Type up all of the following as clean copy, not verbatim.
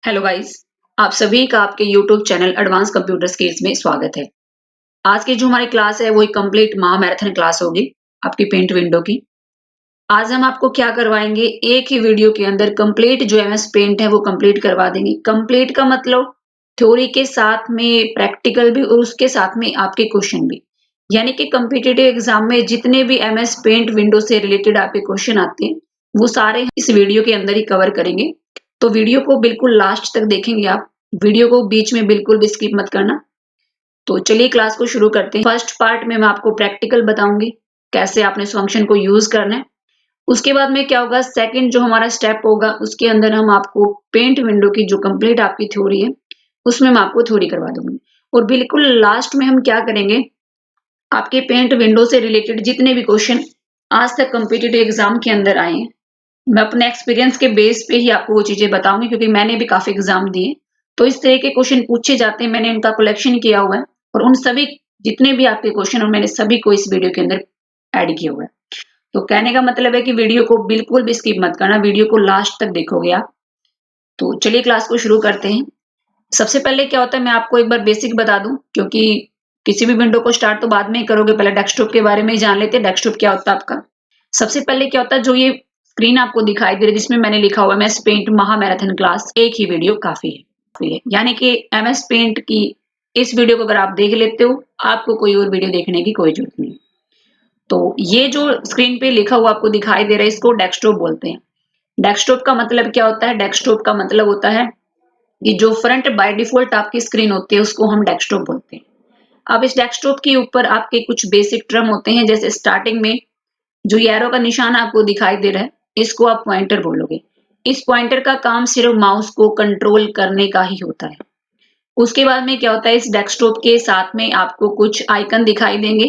Hello guys. आप सभी का आपके YouTube channel advance computer skills में स्वागत है। आज की जो हमारी क्लास है वही कंप्लीट महामैराथन क्लास होगी आपकी पेंट विंडो की। आज हम आपको क्या करवाएंगे, एक ही वीडियो के अंदर कंप्लीट जो एमएस पेंट है वो कंप्लीट करवा देंगे। कंप्लीट का मतलब थ्योरी के साथ में प्रैक्टिकल भी और उसके साथ में आपके क्वेश्चन भी। यानी कि कॉम्पिटिटिव एग्जाम में जितने भी एमएस पेंट विंडो से रिलेटेड आपके क्वेश्चन आते हैं वो सारे इस वीडियो के अंदर ही कवर करेंगे। तो वीडियो को बिल्कुल लास्ट तक देखेंगे आप। वीडियो को बीच में बिल्कुल भी स्किप मत करना। तो चलिए क्लास को शुरू करते हैं। फर्स्ट पार्ट में मैं आपको प्रैक्टिकल बताऊंगी कैसे आपने इस फंक्शन को यूज करना है। उसके बाद में क्या होगा, सेकंड जो हमारा स्टेप होगा उसके अंदर हम आपको पेंट विंडो की जो कंप्लीट आपकी थ्योरी है उसमें मैं आपको थ्योरी करवा दूंगी। और बिल्कुल लास्ट में हम क्या करेंगे, आपके पेंट विंडो से रिलेटेड जितने भी क्वेश्चन आज तक कॉम्पिटिटिव एग्जाम के अंदर आए हैं मैं अपने एक्सपीरियंस के बेस पे ही आपको वो चीजें बताऊंगी, क्योंकि मैंने भी काफी एग्जाम दिए। तो इस तरह के क्वेश्चन पूछे जाते हैं, मैंने इनका कलेक्शन किया हुआ है और उन सभी जितने भी आपके क्वेश्चन और मैंने सभी को इस वीडियो के अंदर ऐड किया हुआ है। तो कहने का मतलब है कि वीडियो को बिल्कुल भी स्किप मत करना, वीडियो को लास्ट तक देखोगे आप। तो चलिए क्लास को शुरू करते हैं। सबसे पहले क्या होता है मैं आपको एक बार बेसिक बता दूं, क्योंकि किसी भी विंडो को स्टार्ट तो बाद में ही करोगे, पहले डेस्कटॉप के बारे में ही जान लेते हैं। डेस्कटॉप क्या होता है आपका। सबसे पहले क्या होता है, जो ये स्क्रीन आपको दिखाई दे रही है जिसमें मैंने लिखा हुआ है एमएस पेंट महामैराथन क्लास, एक ही वीडियो काफी है। यानी कि एमएस पेंट की इस वीडियो को अगर आप देख लेते हो आपको कोई और वीडियो देखने की कोई जरूरत नहीं। तो ये जो स्क्रीन पे लिखा हुआ आपको दिखाई दे रहा है इसको डेस्कटॉप बोलते हैं। डेस्कटॉप का मतलब क्या होता है, डेस्कटॉप का मतलब होता है कि जो फ्रंट बाय डिफॉल्ट आपकी स्क्रीन होती है उसको हम डेस्कटॉप बोलते हैं। अब इस डेस्कटॉप के ऊपर आपके कुछ बेसिक टर्म होते हैं, जैसे स्टार्टिंग में जो ये एरो का निशान आपको दिखाई दे रहा है इसको आप पॉइंटर बोलोगे। इस पॉइंटर का काम सिर्फ माउस को कंट्रोल करने का ही होता है। उसके बाद में क्या होता है, इस डेस्कटॉप के साथ में आपको कुछ आइकन दिखाई देंगे।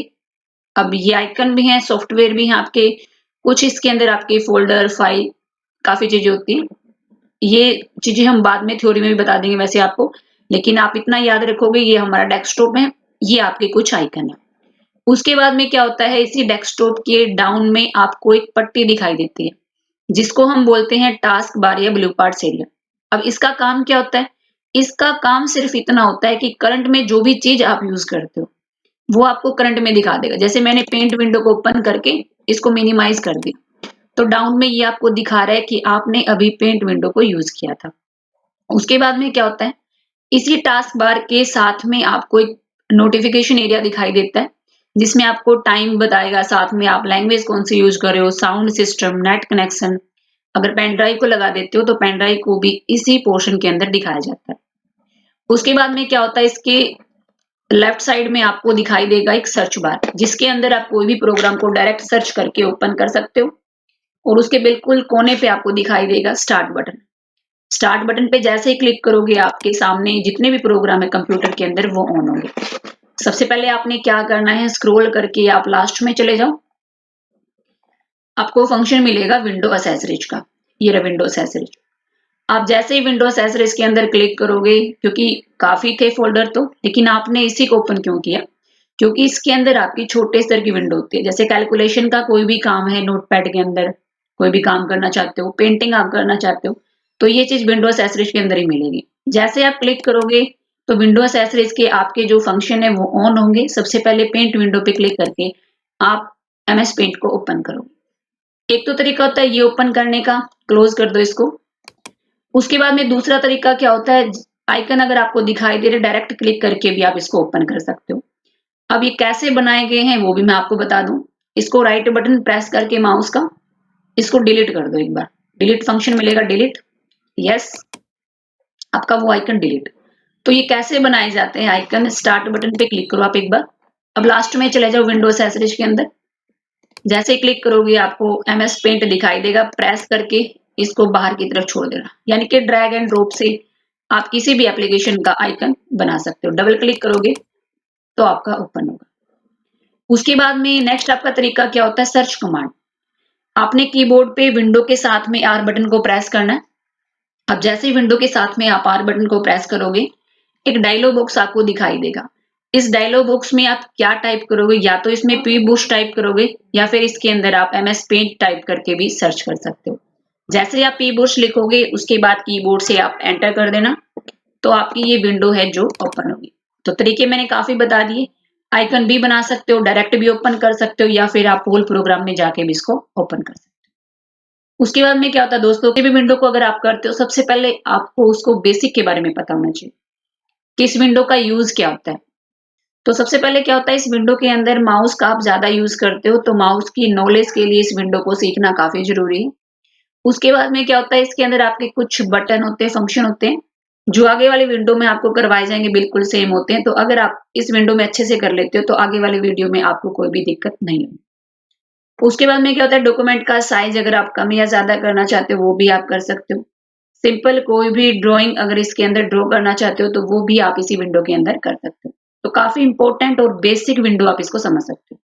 अब ये आइकन भी हैं, सॉफ्टवेयर भी हैं आपके, कुछ इसके अंदर आपके फोल्डर फाइल काफी चीजें होती हैं। ये चीजें हम बाद में थ्योरी में भी बता देंगे वैसे आपको, लेकिन आप इतना याद रखोगे ये हमारा डेस्कटॉप है, ये आपके कुछ आइकन है। उसके बाद में क्या होता है, इसी डेस्कटॉप के डाउन में आपको एक पट्टी दिखाई देती है जिसको हम बोलते हैं टास्क बार या ब्लू पार्ट्स एरिया। अब इसका काम क्या होता है, इसका काम सिर्फ इतना होता है कि करंट में जो भी चीज आप यूज करते हो वो आपको करंट में दिखा देगा। जैसे मैंने पेंट विंडो को ओपन करके इसको मिनिमाइज कर दिया तो डाउन में ये आपको दिखा रहा है कि आपने अभी पेंट विंडो को यूज किया था। उसके बाद में क्या होता है, इसी टास्क बार के साथ में आपको एक नोटिफिकेशन एरिया दिखाई देता है जिसमें आपको टाइम बताएगा, साथ में आप लैंग्वेज कौन सी यूज कर रहे हो, साउंड सिस्टम, नेट कनेक्शन। अगर पेन ड्राइव को लगा देते हो तो पेन ड्राइव को भी इसी पोर्शन के अंदर दिखाया जाता है। उसके बाद में क्या होता है, इसके लेफ्ट साइड में आपको दिखाई देगा एक सर्च बार जिसके अंदर आप कोई भी प्रोग्राम को डायरेक्ट सर्च करके ओपन कर सकते हो। और उसके बिल्कुल कोने पे आपको दिखाई देगा स्टार्ट बटन। स्टार्ट बटन पे जैसे ही क्लिक करोगे आपके सामने जितने भी प्रोग्राम है कंप्यूटर के अंदर वो ऑन होंगे। सबसे पहले आपने क्या करना है, स्क्रॉल करके आप लास्ट में चले जाओ, आपको फंक्शन मिलेगा विंडो एसेसरीज का। ये रहा विंडो एसेसरीज। आप जैसे ही विंडो एसेसरीज के अंदर क्लिक करोगे, क्योंकि काफी थे फोल्डर तो, लेकिन आपने इसी को ओपन क्यों किया, क्योंकि इसके अंदर आपकी छोटे स्तर की विंडो होती है। जैसे कैलकुलेशन का कोई भी काम है नोटपैड के अंदर, कोई भी काम करना चाहते हो, पेंटिंग आप करना चाहते हो, तो ये चीज विंडो एसेसरीज के अंदर ही मिलेगी। जैसे आप क्लिक करोगे तो विंडो एसेसरीज के आपके जो फंक्शन है वो ऑन होंगे। सबसे पहले पेंट विंडो पे क्लिक करके आप एमएस पेंट को ओपन करो। एक तो तरीका होता है ये ओपन करने का, क्लोज कर दो इसको। उसके बाद में दूसरा तरीका क्या होता है, आइकन अगर आपको दिखाई दे रहे डायरेक्ट क्लिक करके भी आप इसको ओपन कर सकते हो। अब ये कैसे बनाए गए हैं वो भी मैं आपको बता दूं। इसको राइट बटन प्रेस करके माउस का इसको डिलीट कर दो एक बार। डिलीट फंक्शन मिलेगा, डिलीट, यस, आपका वो आइकन डिलीट। तो ये कैसे बनाए जाते हैं आइकन, स्टार्ट बटन पे क्लिक करो आप एक बार। अब लास्ट में चले जाओ विंडो एसेसरीज के अंदर। जैसे ही क्लिक करोगे आपको एमएस पेंट दिखाई देगा, प्रेस करके इसको बाहर की तरफ छोड़ देना। यानी कि ड्रैग एंड ड्रॉप से आप किसी भी एप्लीकेशन का आइकन बना सकते हो। डबल क्लिक करोगे तो आपका ओपन होगा। उसके बाद में नेक्स्ट आपका तरीका क्या होता है, सर्च कमांड। आपने कीबोर्ड पे विंडो के साथ में आर बटन को प्रेस करना है। अब जैसे ही विंडो के साथ में आप आर बटन को प्रेस करोगे एक डायलॉग बॉक्स आपको दिखाई देगा। इस डायलॉग बॉक्स में आप क्या टाइप करोगे, या तो इसमें पी बुश टाइप करोगे या फिर इसके अंदर आप एमएस पेंट टाइप करके भी सर्च कर सकते हो। जैसे आप pbooks लिखोगे उसके बाद कीबोर्ड से आप एंटर कर देना, तो आपकी ये विंडो है जो ओपन होगी। तो तरीके मैंने काफी बता दिए। आइकन भी बना सकते हो, डायरेक्ट भी ओपन कर सकते हो, या फिर आप होल प्रोग्राम में जाके भी इसको ओपन कर सकते हो। उसके बाद में क्या होता है दोस्तों, किसी भी विंडो को अगर आप करते हो, सबसे पहले आपको उसको बेसिक के बारे में पता होना चाहिए कि इस विंडो का यूज क्या होता है। तो सबसे पहले क्या होता है, इस विंडो के अंदर माउस का आप ज्यादा यूज करते हो, तो माउस की नॉलेज के लिए इस विंडो को सीखना काफी जरूरी है। उसके बाद में क्या होता है, इसके अंदर आपके कुछ बटन होते हैं, फंक्शन होते हैं, जो आगे वाली विंडो में आपको करवाए जाएंगे बिल्कुल सेम होते हैं। तो अगर आप इस विंडो में अच्छे से कर लेते हो तो आगे वाली वीडियो में आपको कोई भी दिक्कत नहीं होगी। उसके बाद में क्या होता है, डॉक्यूमेंट का साइज अगर आप कम या ज्यादा करना चाहते हो वो भी आप कर सकते हो। सिंपल कोई भी ड्राइंग अगर इसके अंदर ड्रॉ करना चाहते हो तो वो भी आप इसी विंडो के अंदर कर सकते हो। तो काफी इंपॉर्टेंट और बेसिक विंडो आप इसको समझ सकते हो।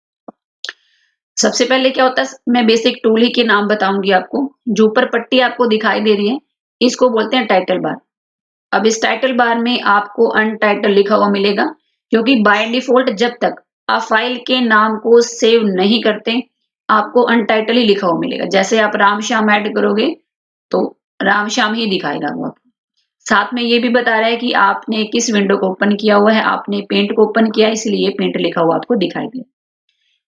सबसे पहले क्या होता है, मैं बेसिक टूल ही के नाम बताऊंगी आपको। जो ऊपर पट्टी आपको दिखाई दे रही है, इसको बोलते हैं टाइटल बार। अब इस टाइटल बार में आपको अनटाइटल लिखा हुआ मिलेगा, क्योंकि बाय डिफॉल्ट जब तक आप फाइल के नाम को सेव नहीं करते, आपको अनटाइटल ही लिखा हुआ मिलेगा। जैसे आप राम श्याम ऐड करोगे तो राम श्याम ही दिखाएगा वो आपको। साथ में ये भी बता रहा है कि आपने किस विंडो को ओपन किया हुआ है, आपने पेंट को ओपन किया, इसलिए पेंट लिखा हुआ आपको दिखाई दे।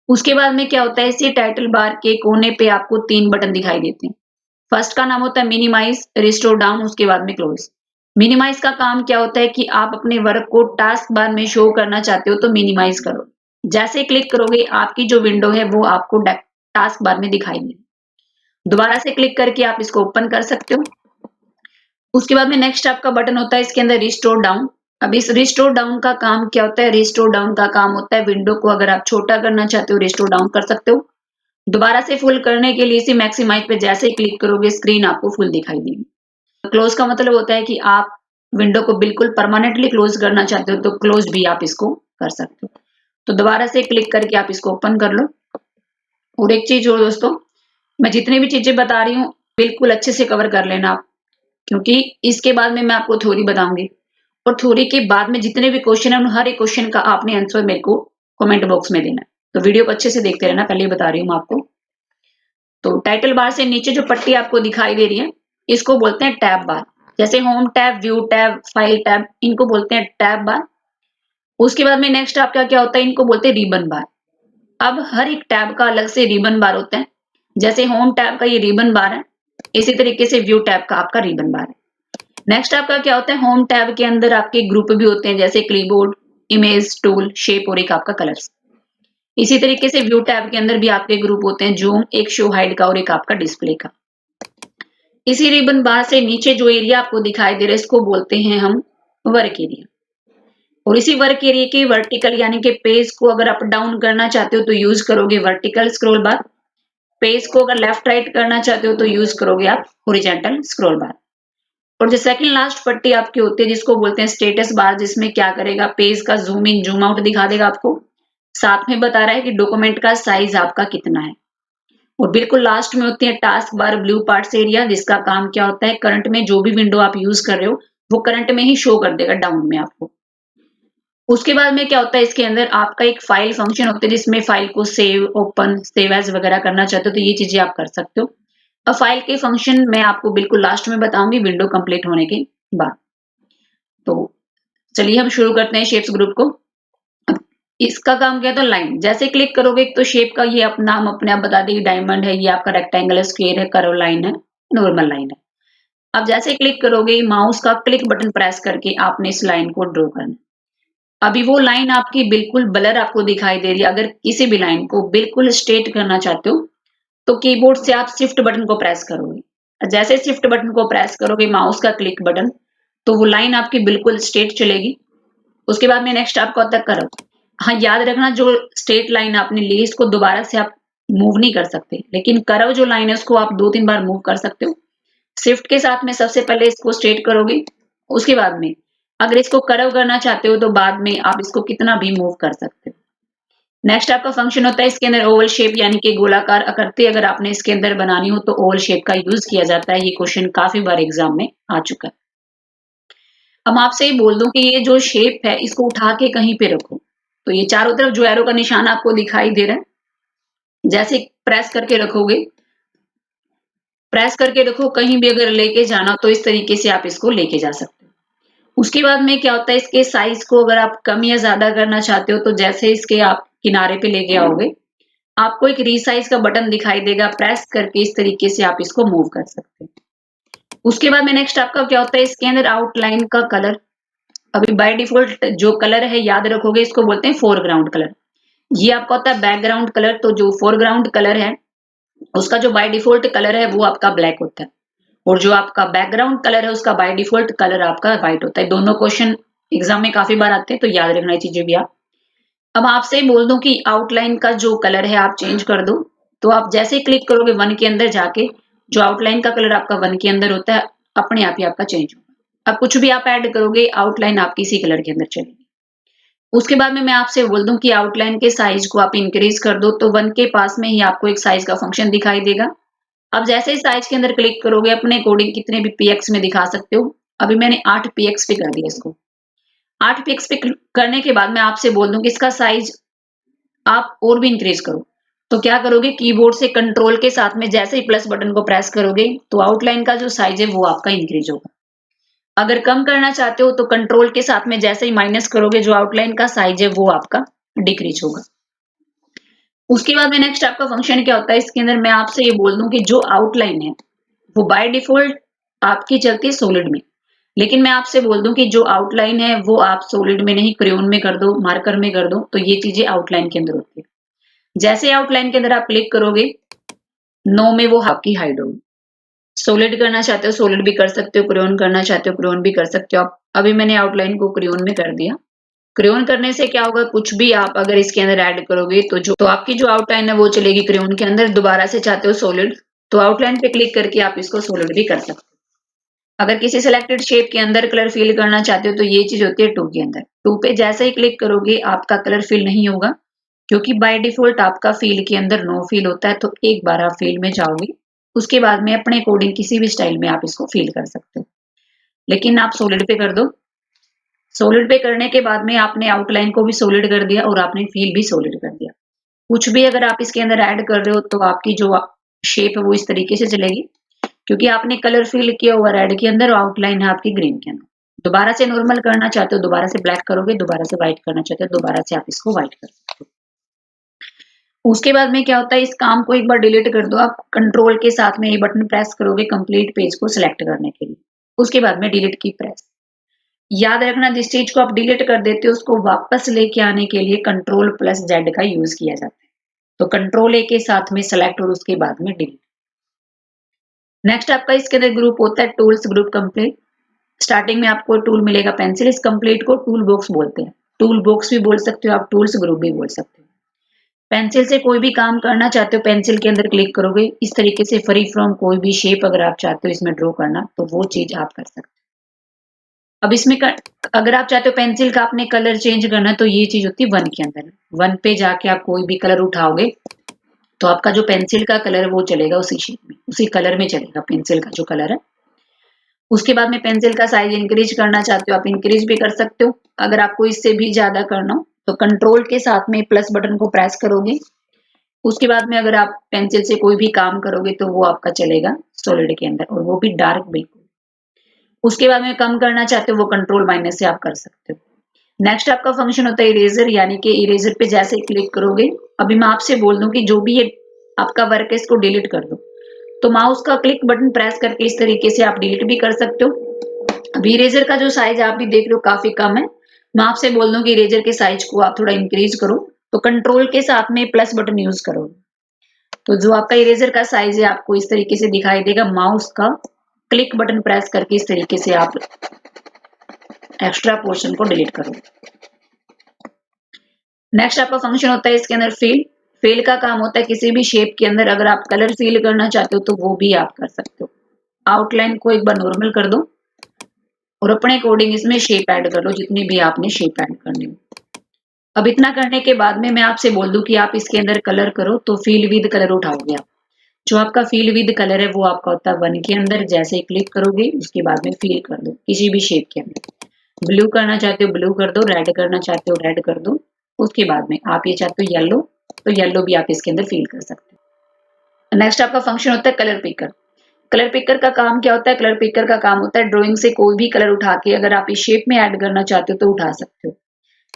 उसके बाद में क्या होता है, इसी टाइटल बार के कोने पे आपको 3 बटन दिखाई देते हैं। फर्स्ट का नाम होता है मिनिमाइज, रिस्टोर डाउन, उसके बाद में क्लोज। मिनिमाइज का काम क्या होता है कि आप अपने वर्क को टास्क बार में शो करना चाहते हो तो मिनिमाइज करो। जैसे क्लिक करोगे आपकी जो विंडो है वो आपको टास्क बार में दिखाई देगी। दोबारा से क्लिक करके आप इसको ओपन कर सकते हो। उसके बाद में नेक्स्ट आपका बटन होता है इसके अंदर रिस्टोर डाउन। अब इस रिस्टोर डाउन का काम क्या होता है, रिस्टोर डाउन का काम होता है विंडो को अगर आप छोटा करना चाहते हो रिस्टोर डाउन कर सकते हो। दोबारा से फुल करने के लिए इसी मैक्सिमाइज पे जैसे ही क्लिक करोगे स्क्रीन आपको फुल दिखाई देगी। क्लोज का मतलब होता है कि आप विंडो को बिल्कुल परमानेंटली क्लोज करना चाहते हो तो क्लोज भी आप इसको कर सकते हो। तो दोबारा से क्लिक करके आप इसको ओपन कर लो। और एक चीज और दोस्तों, मैं जितनी भी चीजें बता रही हूँ बिल्कुल अच्छे से कवर कर लेना आप, क्योंकि इसके बाद में मैं आपको थ्योरी बताऊंगी। और थ्योरी के बाद में जितने भी क्वेश्चन है उन हर एक क्वेश्चन का आपने आंसर मेरे को कमेंट बॉक्स में देना है। तो वीडियो को अच्छे से देखते रहना, पहले ही बता रही हूँ मैं आपको। तो टाइटल बार से नीचे जो पट्टी आपको दिखाई दे रही है, इसको बोलते हैं टैब बार। जैसे home tab, view tab, file tab, इनको बोलते हैं टैब बार। उसके बाद में नेक्स्ट आपका क्या होता है, इनको बोलते हैं रिबन बार। अब हर एक टैब का अलग से रिबन बार होता है। जैसे होम टैब का ये रिबन बार है, इसी तरीके से व्यू टैब का आपका रिबन बार है। नेक्स्ट आपका क्या होता है, होम टैब के अंदर आपके ग्रुप भी होते हैं, जैसे क्लीबोर्ड, इमेज, टूल, शेप और एक आपका कलर्स। इसी तरीके से व्यू टैब के अंदर भी आपके ग्रुप होते हैं, जूम, एक शो हाइड का और एक आपका डिस्प्ले का। इसी रिबन बार से नीचे जो एरिया आपको दिखाई दे रहा है इसको बोलते हैं हम वर्क एरिया। और इसी वर्क एरिया के वर्टिकल यानी कि पेज को अगर अप डाउन करना चाहते हो तो यूज करोगे वर्टिकल स्क्रॉल बार। पेज को अगर लेफ्ट राइट करना चाहते हो तो यूज करोगे आप हॉरिजॉन्टल स्क्रॉल बार। और जो सेकंड लास्ट पट्टी आपकी होती है जिसको बोलते हैं स्टेटस बार, जिसमें क्या करेगा, पेज का जूम इन जूम आउट दिखा देगा आपको। साथ में बता रहा है कि डॉक्यूमेंट का साइज आपका कितना है। और बिल्कुल लास्ट में होती है task bar blue parts area, जिसका काम क्या होता है, करंट में जो भी विंडो आप यूज कर रहे हो वो करंट में ही शो कर देगा डाउन में आपको। उसके बाद में क्या होता है, इसके अंदर आपका एक फाइल फंक्शन होता है जिसमें फाइल को सेव, ओपन, सेव एज वगैरह करना चाहते हो तो ये चीजें आप कर सकते हो। अब फाइल के फंक्शन मैं आपको बिल्कुल लास्ट में बताऊंगी विंडो कंप्लीट होने के बाद। तो चलिए हम शुरू करते हैं शेप्स ग्रुप को। अब इसका काम क्या था, लाइन। जैसे क्लिक करोगे तो शेप का ये नाम अपने आप बता देगी, डायमंड है, ये आपका रेक्टेंगल है, स्क्वायर है, कर्व लाइन है, नॉर्मल लाइन है। अब जैसे क्लिक करोगे माउस का क्लिक बटन प्रेस करके आपने इस लाइन को ड्रॉ करना। अभी वो लाइन आपकी बिल्कुल ब्लर आपको दिखाई दे रही है। अगर किसी भी लाइन को बिल्कुल स्ट्रेट करना चाहते हो तो कीबोर्ड से आप शिफ्ट बटन को प्रेस करोगे। जैसे शिफ्ट बटन को प्रेस करोगे माउस का क्लिक बटन, तो वो लाइन आपकी बिल्कुल स्ट्रेट चलेगी। उसके बाद में नेक्स्ट आपका होता है कर्व। हाँ, याद रखना जो स्ट्रेट लाइन आपने ली इसको दोबारा से आप मूव नहीं कर सकते, लेकिन कर्व जो लाइन है उसको आप 2-3 बार मूव कर सकते हो। शिफ्ट के साथ में सबसे पहले इसको स्ट्रेट करोगे, उसके बाद में अगर इसको कर्व करना चाहते हो तो बाद में आप इसको कितना भी मूव कर सकते हो। नेक्स्ट आपका फंक्शन होता है इसके अंदर ओवल शेप यानी कि गोलाकार आकृति अगर आपने इसके अंदर बनानी हो तो ओवल शेप का यूज किया जाता है। ये क्वेश्चन काफी बार एग्जाम में आ चुका है। अब आपसे ये बोल दूं कि ये जो शेप है इसको उठा के कहीं पे रखो, तो ये चारों तरफ जो एरो का निशान आपको दिखाई दे रहा है, जैसे प्रेस करके रखोगे प्रेस करके देखो, कहीं भी अगर लेके जाना तो इस तरीके से आप इसको लेके जा सकते हो। उसके बाद में क्या होता है, इसके साइज को अगर आप कम या ज्यादा करना चाहते हो तो जैसे इसके आप किनारे पे लेके आओगे, आपको एक रीसाइज का बटन दिखाई देगा, प्रेस करके इस तरीके से आप इसको मूव कर सकते हैं। उसके बाद में नेक्स्ट आपका क्या होता है, इसके अंदर आउटलाइन का कलर। अभी बाय डिफॉल्ट जो कलर है याद रखोगे, इसको बोलते हैं फोरग्राउंड कलर। ये आपका होता है बैकग्राउंड कलर। तो जो फोरग्राउंड कलर है उसका जो बाय डिफॉल्ट कलर है वो आपका ब्लैक होता है, और जो आपका बैकग्राउंड कलर है उसका बाय डिफॉल्ट कलर आपका व्हाइट होता है। दोनों क्वेश्चन एग्जाम में काफी बार आते हैं, तो याद रखना ये चीजें भी आप। अब आपसे बोल दूं कि आउटलाइन का जो कलर है आप चेंज कर दो, तो आप जैसे ही क्लिक करोगे वन के अंदर जाके, जो आउटलाइन का कलर आपका वन के अंदर होता है अपने आप ही आपका चेंज होगा। अब कुछ भी आप ऐड करोगे आउटलाइन आपकी इसी कलर के अंदर चलेगी। उसके बाद में मैं आपसे बोल दूं कि आउटलाइन के साइज को आप इंक्रीज कर दो, तो वन के पास में ही आपको एक साइज का फंक्शन दिखाई देगा। अब जैसे ही साइज के अंदर क्लिक करोगे अपने अकॉर्डिंग कितने भी पीएक्स में दिखा सकते हो। अभी मैंने 8 पीएक्स पे कर दिया इसको। 8 पीएक्स पे करने के बाद मैं आपसे बोल दूं कि इसका साइज आप और भी इंक्रीज करो। तो क्या करोगे, कीबोर्ड से कंट्रोल के साथ में जैसे ही प्लस बटन को प्रेस करोगे तो आउटलाइन का जो साइज है वो आपका इंक्रीज होगा। अगर कम करना चाहते हो तो कंट्रोल के साथ में जैसे ही माइनस करोगे, जो आउटलाइन का साइज है वो आपका डिक्रीज होगा। उसके बाद में नेक्स्ट आपका फंक्शन क्या होता है, इसके अंदर मैं आपसे ये बोल दूं कि जो आउटलाइन है वो बाय डिफॉल्ट आपकी चलती है सॉलिड में। लेकिन मैं आपसे बोल दूं कि जो आउटलाइन है वो आप सॉलिड में नहीं, क्रेयॉन में कर दो, मार्कर में कर दो, तो ये चीजें आउटलाइन के अंदर होती है। जैसे आउटलाइन के अंदर आप क्लिक करोगे, नो में वो आपकी हाइड होगी। सॉलिड करना चाहते हो सॉलिड भी कर सकते हो, क्रेयॉन करना चाहते हो क्रेयॉन भी कर सकते हो आप। अभी मैंने आउटलाइन को क्रेयॉन में कर दिया। क्रेयॉन करने से क्या होगा, कुछ भी आप अगर इसके अंदर ऐड करोगे तो आपकी जो आउटलाइन है वो चलेगी क्रेयॉन के अंदर। दोबारा से चाहते हो सॉलिड, तो आउटलाइन पे क्लिक करके आप इसको सॉलिड भी कर सकते हो। अगर किसी सिलेक्टेड शेप के अंदर कलर फिल करना चाहते हो तो ये चीज होती है टू के अंदर। टू पे जैसे ही क्लिक करोगे आपका कलर फिल नहीं होगा, क्योंकि बाय डिफॉल्ट आपका फील के अंदर नो फील होता है। तो एक बार आप फील में जाओगे, उसके बाद में अपने अकॉर्डिंग किसी भी स्टाइल में आप इसको फील कर सकते हो। लेकिन आप सॉलिड पे कर दो। सॉलिड पे करने के बाद में आपने आउटलाइन को भी सॉलिड कर दिया और आपने फील भी सॉलिड कर दिया। कुछ भी अगर आप इसके अंदर ऐड कर रहे हो तो आपकी जो शेप है वो इस तरीके से चलेगी, क्योंकि आपने कलर फिल किया हुआ रेड के अंदर और आउटलाइन है आपकी ग्रीन के अंदर। दोबारा से नॉर्मल करना चाहते हो दोबारा से ब्लैक करोगे, दोबारा से व्हाइट करना चाहते हो दोबारा से आप इसको व्हाइट कर सकते हो। उसके बाद में क्या होता है, इस काम को एक बार डिलीट कर दो। आप कंट्रोल के साथ में ये बटन प्रेस करोगे कंप्लीट पेज को सिलेक्ट करने के लिए। उसके बाद में डिलीट की प्रेस। याद रखना, जिस चीज को आप डिलीट कर देते हो उसको वापस लेके आने के लिए कंट्रोल प्लस जेड का यूज किया जाता है। तो कंट्रोल ए के साथ में सेलेक्ट और उसके बाद में डिलीट। नेक्स्ट आपका इसके अंदर ग्रुप होता है टूल्स ग्रुप कंप्लीट। स्टार्टिंग में आपको टूल मिलेगा पेंसिल, इस कंप्लीट को टूल बॉक्स बोलते हैं। टूल बॉक्स भी बोल सकते हो आप, टूल्स ग्रुप भी बोल सकते हो। पेंसिल से कोई भी काम करना चाहते हो पेंसिल के अंदर क्लिक करोगे, इस तरीके से फ्री फ्रॉम कोई भी शेप अगर आप चाहते हो इसमें ड्रॉ करना तो वो चीज आप कर सकते हो। अब अगर आप चाहते हो पेंसिल का आपने कलर चेंज करना तो ये चीज होती है वन के अंदर। वन पे जाके आप कोई भी कलर उठाओगे तो आपका जो पेंसिल का कलर है वो चलेगा उसी शेप में, उसी कलर में चलेगा पेंसिल का जो कलर है। उसके बाद में पेंसिल का साइज इंक्रीज करना चाहते हो आप इंक्रीज भी कर सकते हो। अगर आपको इससे भी ज्यादा करना हो तो कंट्रोल के साथ में प्लस बटन को प्रेस करोगे। उसके बाद में अगर आप पेंसिल से कोई भी काम करोगे तो वो आपका चलेगा सॉलिड के अंदर, और वो भी डार्क बिल्कुल। उसके बाद में कम करना चाहते हो वो कंट्रोल माइनस से आप कर सकते हो। नेक्स्ट आपका फंक्शन होता है इरेजर, यानी कि इरेजर पे जैसे ही क्लिक करोगे, अभी मैं आपसे बोल दूं कि जो भी ये आपका वर्क है इसको डिलीट कर दो, तो माउस का क्लिक बटन प्रेस करके इस तरीके से आप डिलीट भी कर सकते हो। अभी इरेजर का जो साइज आप भी देख रहे हो काफी कम है। मैं आपसे बोल दूं कि इरेजर के साइज को आप थोड़ा इंक्रीज करो, तो कंट्रोल के साथ में प्लस बटन यूज करो, तो जो आपका इरेजर का साइज है आपको इस तरीके से दिखाई देगा। माउस का क्लिक बटन प्रेस करके इस तरीके से आप एक्स्ट्रा पोर्शन को डिलीट करो। नेक्स्ट आपका फंक्शन होता है इसके अंदर फिल। फिल का काम होता है किसी भी शेप के अंदर अगर आप कलर फिल करना चाहते हो तो वो भी आप कर सकते हो। आउटलाइन को एक बार नॉर्मल कर दो और अपने अकॉर्डिंग इसमें शेप ऐड कर लो, जितनी भी आपने शेप ऐड करनी हो। अब इतना करने के बाद में मैं आपसे बोल दूं कि आप इसके अंदर कलर करो, तो फील विद कलर उठाओगे आप। जो आपका फील विद कलर है वो आपका होता है वन के अंदर। जैसे ही क्लिक करोगे उसके बाद में फील कर दो किसी भी शेप के अंदर। ब्लू करना चाहते हो ब्लू कर दो, रेड करना चाहते हो रेड कर दो। उसके बाद में आप ये चाहते हो येलो, तो येलो भी आप इसके अंदर फील कर सकते हो। नेक्स्ट आपका फंक्शन होता है कलर पिकर। कलर पिकर का काम क्या होता है? कलर पिकर का काम होता है ड्राइंग से कोई भी कलर उठा के अगर आप इस शेप में ऐड करना चाहते हो तो उठा सकते हो।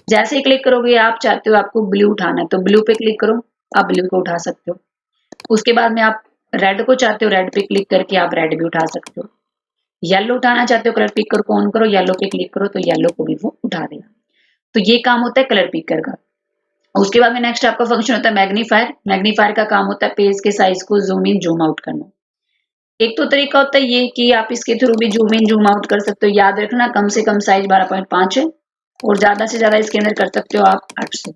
जैसे ही क्लिक करोगे आप चाहते हो आपको ब्लू उठाना है तो ब्लू पे क्लिक करो, आप ब्लू को उठा सकते हो। उसके बाद में आप रेड को चाहते हो रेड पे क्लिक करके आप रेड भी उठा सकते हो। येलो उठाना चाहते हो कलर पिकर को ऑन करो, येलो पे क्लिक करो तो येलो को भी वो उठा देगा। तो ये काम होता है कलर पिकर का। उसके बाद में नेक्स्ट आपका फंक्शन होता है मैग्नीफायर। मैग्नीफायर का काम होता है पेज के साइज को जूम इन जूम आउट करना। एक तो तरीका होता है ये कि आप इसके थ्रू भी जूम इन जूम आउट कर सकते हो। याद रखना कम से कम साइज 12.5 है और ज्यादा से ज्यादा इसके अंदर कर सकते हो आप 800।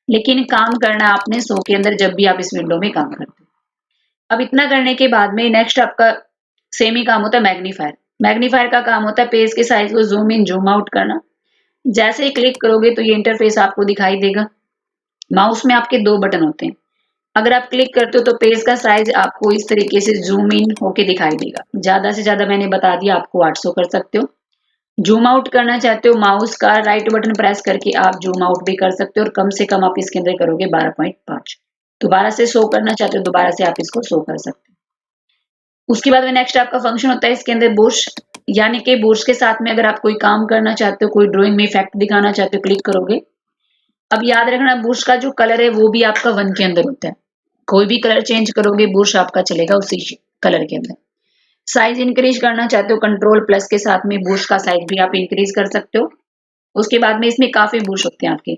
लेकिन काम करना आपने 100 के अंदर जब भी आप इस विंडो में काम करते हो। अब इतना करने के बाद में नेक्स्ट आपका सेम ही काम होता है मैग्नीफायर। मैग्नीफायर का काम होता है पेज के साइज को जूम इन जूम आउट करना। जैसे ही क्लिक करोगे तो ये इंटरफेस आपको दिखाई देगा। माउस में आपके दो बटन होते हैं। अगर आप क्लिक करते हो तो पेज का साइज आपको इस तरीके से जूम इन होके दिखाई देगा। ज्यादा से ज्यादा मैंने बता दिया आपको 800 कर सकते हो। जूम आउट करना चाहते हो माउस का राइट बटन प्रेस करके आप जूम आउट भी कर सकते हो और कम से कम आप इसके अंदर करोगे 12.5। दोबारा से 100 करना चाहते हो दोबारा से आप इसको 100 कर सकते हो। उसके बाद में नेक्स्ट आपका फंक्शन होता है इसके अंदर बुश, यानी कि बुश के साथ में अगर आप कोई काम करना चाहते हो कोई ड्राइंग में इफेक्ट दिखाना चाहते हो क्लिक करोगे। अब याद रखना बुश का जो कलर है वो भी आपका 1 के अंदर होता है। कोई भी कलर चेंज करोगे बुश आपका चलेगा उसी कलर के अंदर। साइज इंक्रीज करना चाहते हो कंट्रोल प्लस के साथ में बुश का साइज भी आप इंक्रीज कर सकते हो। उसके बाद में इसमें काफी बुश होते हैं आपके।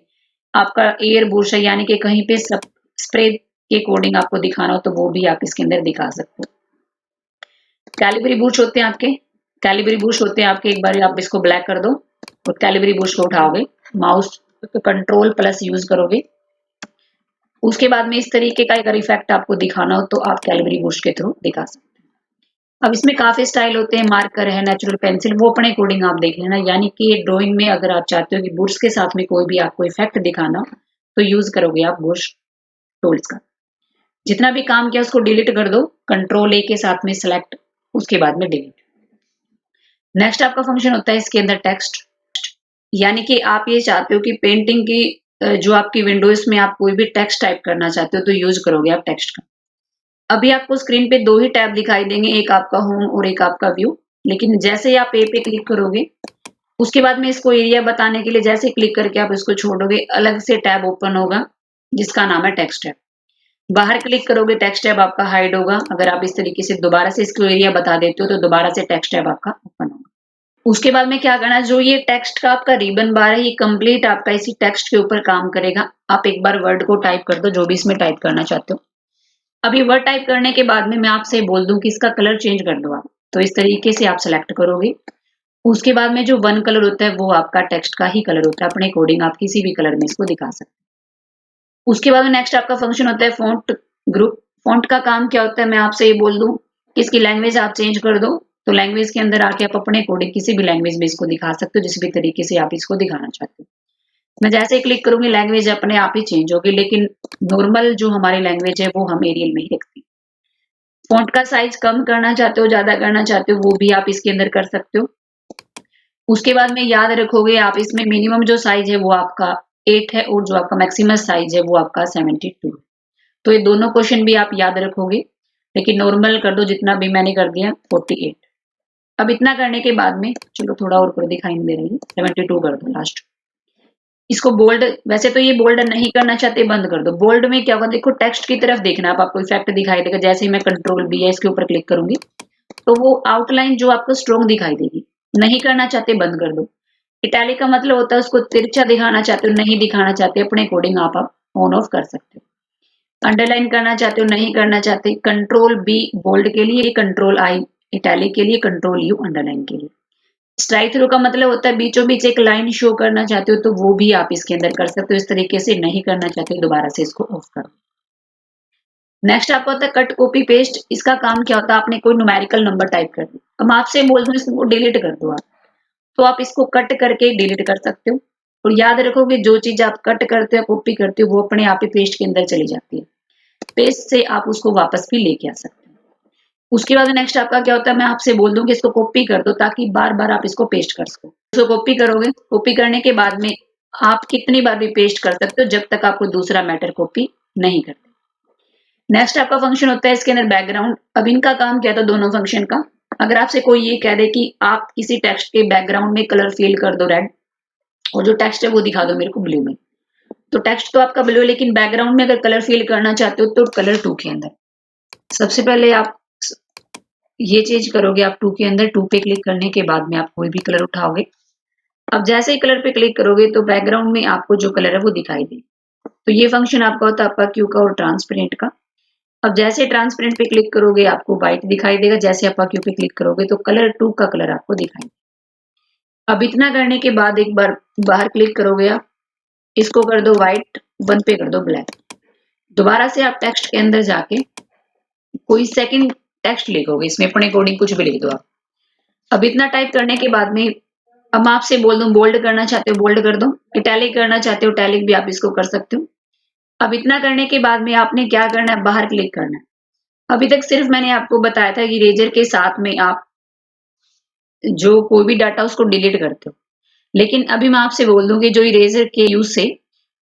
आपका एयर बुश है यानी कि कहीं पे स्प्रे के अकॉर्डिंग आपको दिखाना हो तो वो भी आप इसके अंदर दिखा सकते हो। कैलिबरी बुश होते हैं आपके। कैलिबरी बुश होते हैं आपके, एक बार आप इसको ब्लैक कर दो और कैलिबरी बुश को उठाओगे माउस तो कंट्रोल प्लस यूज करोगे। उसके बाद में इस तरीके का अगर इफेक्ट आपको दिखाना हो तो आप कैलिबरी बुश के थ्रू दिखा सकते हो। अब इसमें काफी स्टाइल होते हैं, मार्कर है, नेचुरल पेंसिल, वो अपने अकॉर्डिंग आप देख लेना। यानी कि ड्राइंग में अगर आप चाहते हो कि बुश के साथ में कोई भी आपको इफेक्ट दिखाना हो तो यूज करोगे आप बुश टूल्स का। जितना भी काम किया उसको डिलीट कर दो, कंट्रोल ए के साथ में सिलेक्ट, उसके बाद में डिलीट। नेक्स्ट आपका फंक्शन होता है इसके अंदर टेक्स्ट। यानी कि आप ये चाहते हो कि पेंटिंग की जो आपकी विंडोज में आप कोई भी टेक्स्ट टाइप करना चाहते हो तो यूज करोगे आप टेक्स्ट का। अभी आपको स्क्रीन पे दो ही टैब दिखाई देंगे, एक आपका होम और एक आपका व्यू। लेकिन जैसे ही आप ए पे क्लिक करोगे उसके बाद में इसको एरिया बताने के लिए जैसे क्लिक करके आप इसको छोड़ोगे अलग से टैब ओपन होगा जिसका नाम है टेक्स्ट टैब। बाहर क्लिक करोगे टेक्स्ट टैब आपका हाइड होगा। अगर आप इस तरीके से दोबारा से इसको एरिया बता देते हो तो दोबारा से टेक्स्ट टैब आपका ओपन होगा। उसके बाद में क्या करना है, जो ये टेक्स्ट का आपका रिबन बार है ये कंप्लीट आपका इसी टेक्स्ट के ऊपर काम करेगा। आप एक बार वर्ड को टाइप कर दो जो भी इसमें टाइप करना चाहते हो। अभी वर्ड टाइप करने के बाद में मैं आपसे बोल दूं कि इसका कलर चेंज कर दो आप, तो इस तरीके से आप सिलेक्ट करोगे। उसके बाद में जो 1 कलर होता है वो आपका टेक्स्ट का ही कलर होता है, अपने अकॉर्डिंग आप किसी भी कलर में इसको दिखा सकते हो। उसके बाद में नेक्स्ट आपका फंक्शन होता है फॉन्ट ग्रुप। फॉन्ट का काम क्या होता है मैं आपसे ये बोल दूं कि इसकी लैंग्वेज आप चेंज कर दो तो लैंग्वेज के अंदर आके आप अपने अकॉर्डिंग किसी भी लैंग्वेज में इसको दिखा सकते हो, जिस भी तरीके से आप इसको दिखाना चाहते हो। मैं जैसे ही क्लिक करूंगी लैंग्वेज अपने आप ही चेंज होगी, लेकिन नॉर्मल जो हमारी लैंग्वेज है वो हम एरियल में ही रखते हैं। फॉन्ट का साइज कम करना चाहते हो ज्यादा करना चाहते हो वो भी आप इसके अंदर कर सकते हो। उसके बाद में याद रखोगे आप इसमें मिनिमम जो साइज है वो आपका 8 है और जो आपका मैक्सिमम साइज है वो आपका 72। तो ये दोनों क्वेश्चन भी आप याद रखोगे, लेकिन नॉर्मल कर दो जितना भी मैंने कर दिया 48। अब इतना करने के बाद में चलो थोड़ा और कर दिखाई नहीं दे रही है, 72 कर दो लास्ट। इसको बोल्ड, वैसे तो ये बोल्ड नहीं करना चाहते बंद कर दो। बोल्ड में क्या होगा देखो टेक्स्ट की तरफ देखना, आप आपको इफेक्ट दिखाई देगा। जैसे ही मैं कंट्रोल बी है इसके ऊपर क्लिक करूंगी तो वो आउटलाइन जो आपको स्ट्रॉन्ग दिखाई देगी। नहीं करना चाहते बंद कर दो। इटैलिक का मतलब होता है उसको तिरछा दिखाना चाहते हो नहीं दिखाना चाहते अपने अकॉर्डिंग आप ऑन ऑफ कर सकते हो। अंडरलाइन करना चाहते हो नहीं करना चाहते कंट्रोल बी बोल्ड के लिए, कंट्रोल आई इटैलिक के लिए, कंट्रोल यू अंडरलाइन के लिए। स्ट्राइक थ्रू का मतलब होता है बीचों बीच एक लाइन शो करना चाहते हो तो वो भी आप इसके अंदर कर सकते हो इस तरीके से। नहीं करना चाहते दोबारा से इसको ऑफ करो। नेक्स्ट आपका होता है कट कॉपी पेस्ट। इसका काम क्या होता है आपने कोई न्यूमेरिकल नंबर टाइप कर दिया, अब आपसे बोल दूं इसको डिलीट कर दो आप, तो आप इसको कट करके डिलीट कर सकते हो। और याद रखोगे जो चीज आप कट करते हो कॉपी करते हो वो अपने आप ही पेस्ट के अंदर चली जाती है। पेस्ट से आप उसको वापस भी लेके आ सकते हो। उसके बाद नेक्स्ट आपका क्या होता है मैं आपसे बोल दूं कि इसको कॉपी कर दो ताकि बार बार आप इसको पेस्ट कर सको। इसको कॉपी करोगे, कॉपी करने के बाद में आप कितनी बार भी पेस्ट कर सकते हो जब तक आपको दूसरा मैटर कॉपी नहीं करते। नेक्स्ट आपका फंक्शन होता है इसके अंदर बैकग्राउंड। अब इनका काम क्या था दोनों फंक्शन का, अगर आपसे कोई ये कह दे कि आप किसी टेक्स्ट के बैकग्राउंड में कलर फिल कर दो रेड और जो टेक्स्ट है वो दिखा दो मेरे को ब्लू में, तो टेक्स्ट तो आपका ब्लू है लेकिन बैकग्राउंड में अगर कलर फिल करना चाहते हो तो कलर 2 के अंदर सबसे पहले आप ये चीज करोगे, आप 2 के अंदर 2 पे क्लिक करने के बाद में आप कोई भी कलर उठाओगे। अब जैसे ही कलर पे क्लिक करोगे तो बैकग्राउंड में आपको जो कलर है वो दिखाई दे। तो ये फंक्शन आपका होता है आपका क्यू का और ट्रांसपेरेंट का। अब जैसे ट्रांसपेरेंट पे क्लिक करोगे आपको व्हाइट दिखाई देगा, जैसे आप क्यू पे क्लिक करोगे तो कलर 2 का कलर आपको दिखाई देगा। अब इतना करने के बाद एक बार बाहर क्लिक करोगे आप, इसको कर दो व्हाइट, 1 पे कर दो ब्लैक। दोबारा से आप टेक्स्ट के अंदर जाके कोई सेकंड टेक्स्ट लिखोगे, इसमें अपने अकॉर्डिंग कुछ भी लिख दो आप। अब इतना टाइप करने के बाद में अब मैं आपसे बोल दूं बोल्ड करना चाहते हो बोल्ड कर दो, इटैलिक करना चाहते हो इटैलिक भी आप इसको कर सकते हो। अब इतना करने के बाद में आपने क्या करना है, बाहर क्लिक करना है। अभी तक सिर्फ मैंने आपको बताया था कि इरेजर के साथ में आप जो कोई भी डाटा उसको डिलीट करते हो, लेकिन अभी मैं आपसे बोल दूं कि जो इरेजर के यूज से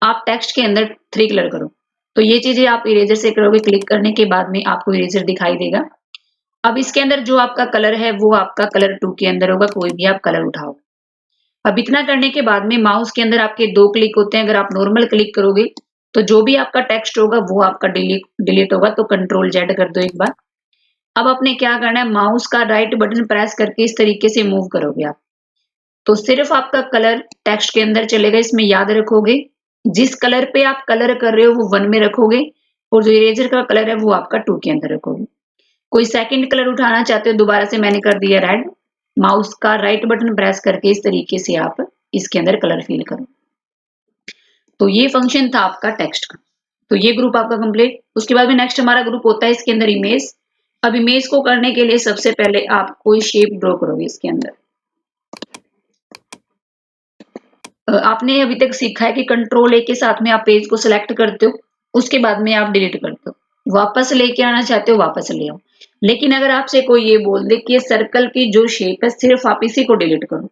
आप टेक्स्ट के अंदर 3 कलर करो, तो ये चीजें आप इरेजर से करोगे। क्लिक करने के बाद में आपको इरेजर दिखाई देगा। अब इसके अंदर जो आपका कलर है वो आपका कलर 2 के अंदर होगा, कोई भी आप कलर उठाओ। अब इतना करने के बाद में माउस के अंदर आपके 2 क्लिक होते हैं, अगर आप नॉर्मल क्लिक करोगे तो जो भी आपका टेक्स्ट होगा वो आपका डिलीट होगा, तो कंट्रोल जेड कर दो एक बार। अब आपने क्या करना है, माउस का राइट बटन प्रेस करके इस तरीके से मूव करोगे आप, तो सिर्फ आपका कलर टेक्स्ट के अंदर चलेगा। इसमें याद रखोगे जिस कलर पे आप कलर कर रहे हो वो 1 में रखोगे और जो इरेजर का कलर है वो आपका 2 के अंदर रखोगे। कोई सेकंड कलर उठाना चाहते हो, दोबारा से मैंने कर दिया रेड, माउस का राइट बटन प्रेस करके इस तरीके से आप इसके अंदर कलर फिल करो। तो ये फंक्शन था आपका टेक्स्ट का। तो ये ग्रुप आपका कंप्लीट। उसके बाद में नेक्स्ट हमारा ग्रुप होता है इसके अंदर इमेज। अब इमेज को करने के लिए सबसे पहले आप कोई शेप ड्रॉ करोगे इसके अंदर। आपने अभी तक सीखा है कि कंट्रोल ए के साथ में आप पेज को सिलेक्ट करते हो, उसके बाद में आप डिलीट करते हो। वापस लेके आना चाहते हो वापस ले आओ। लेकिन अगर आपसे कोई ये बोल दे कि ये सर्कल की जो शेप है सिर्फ आप इसी को डिलीट करो,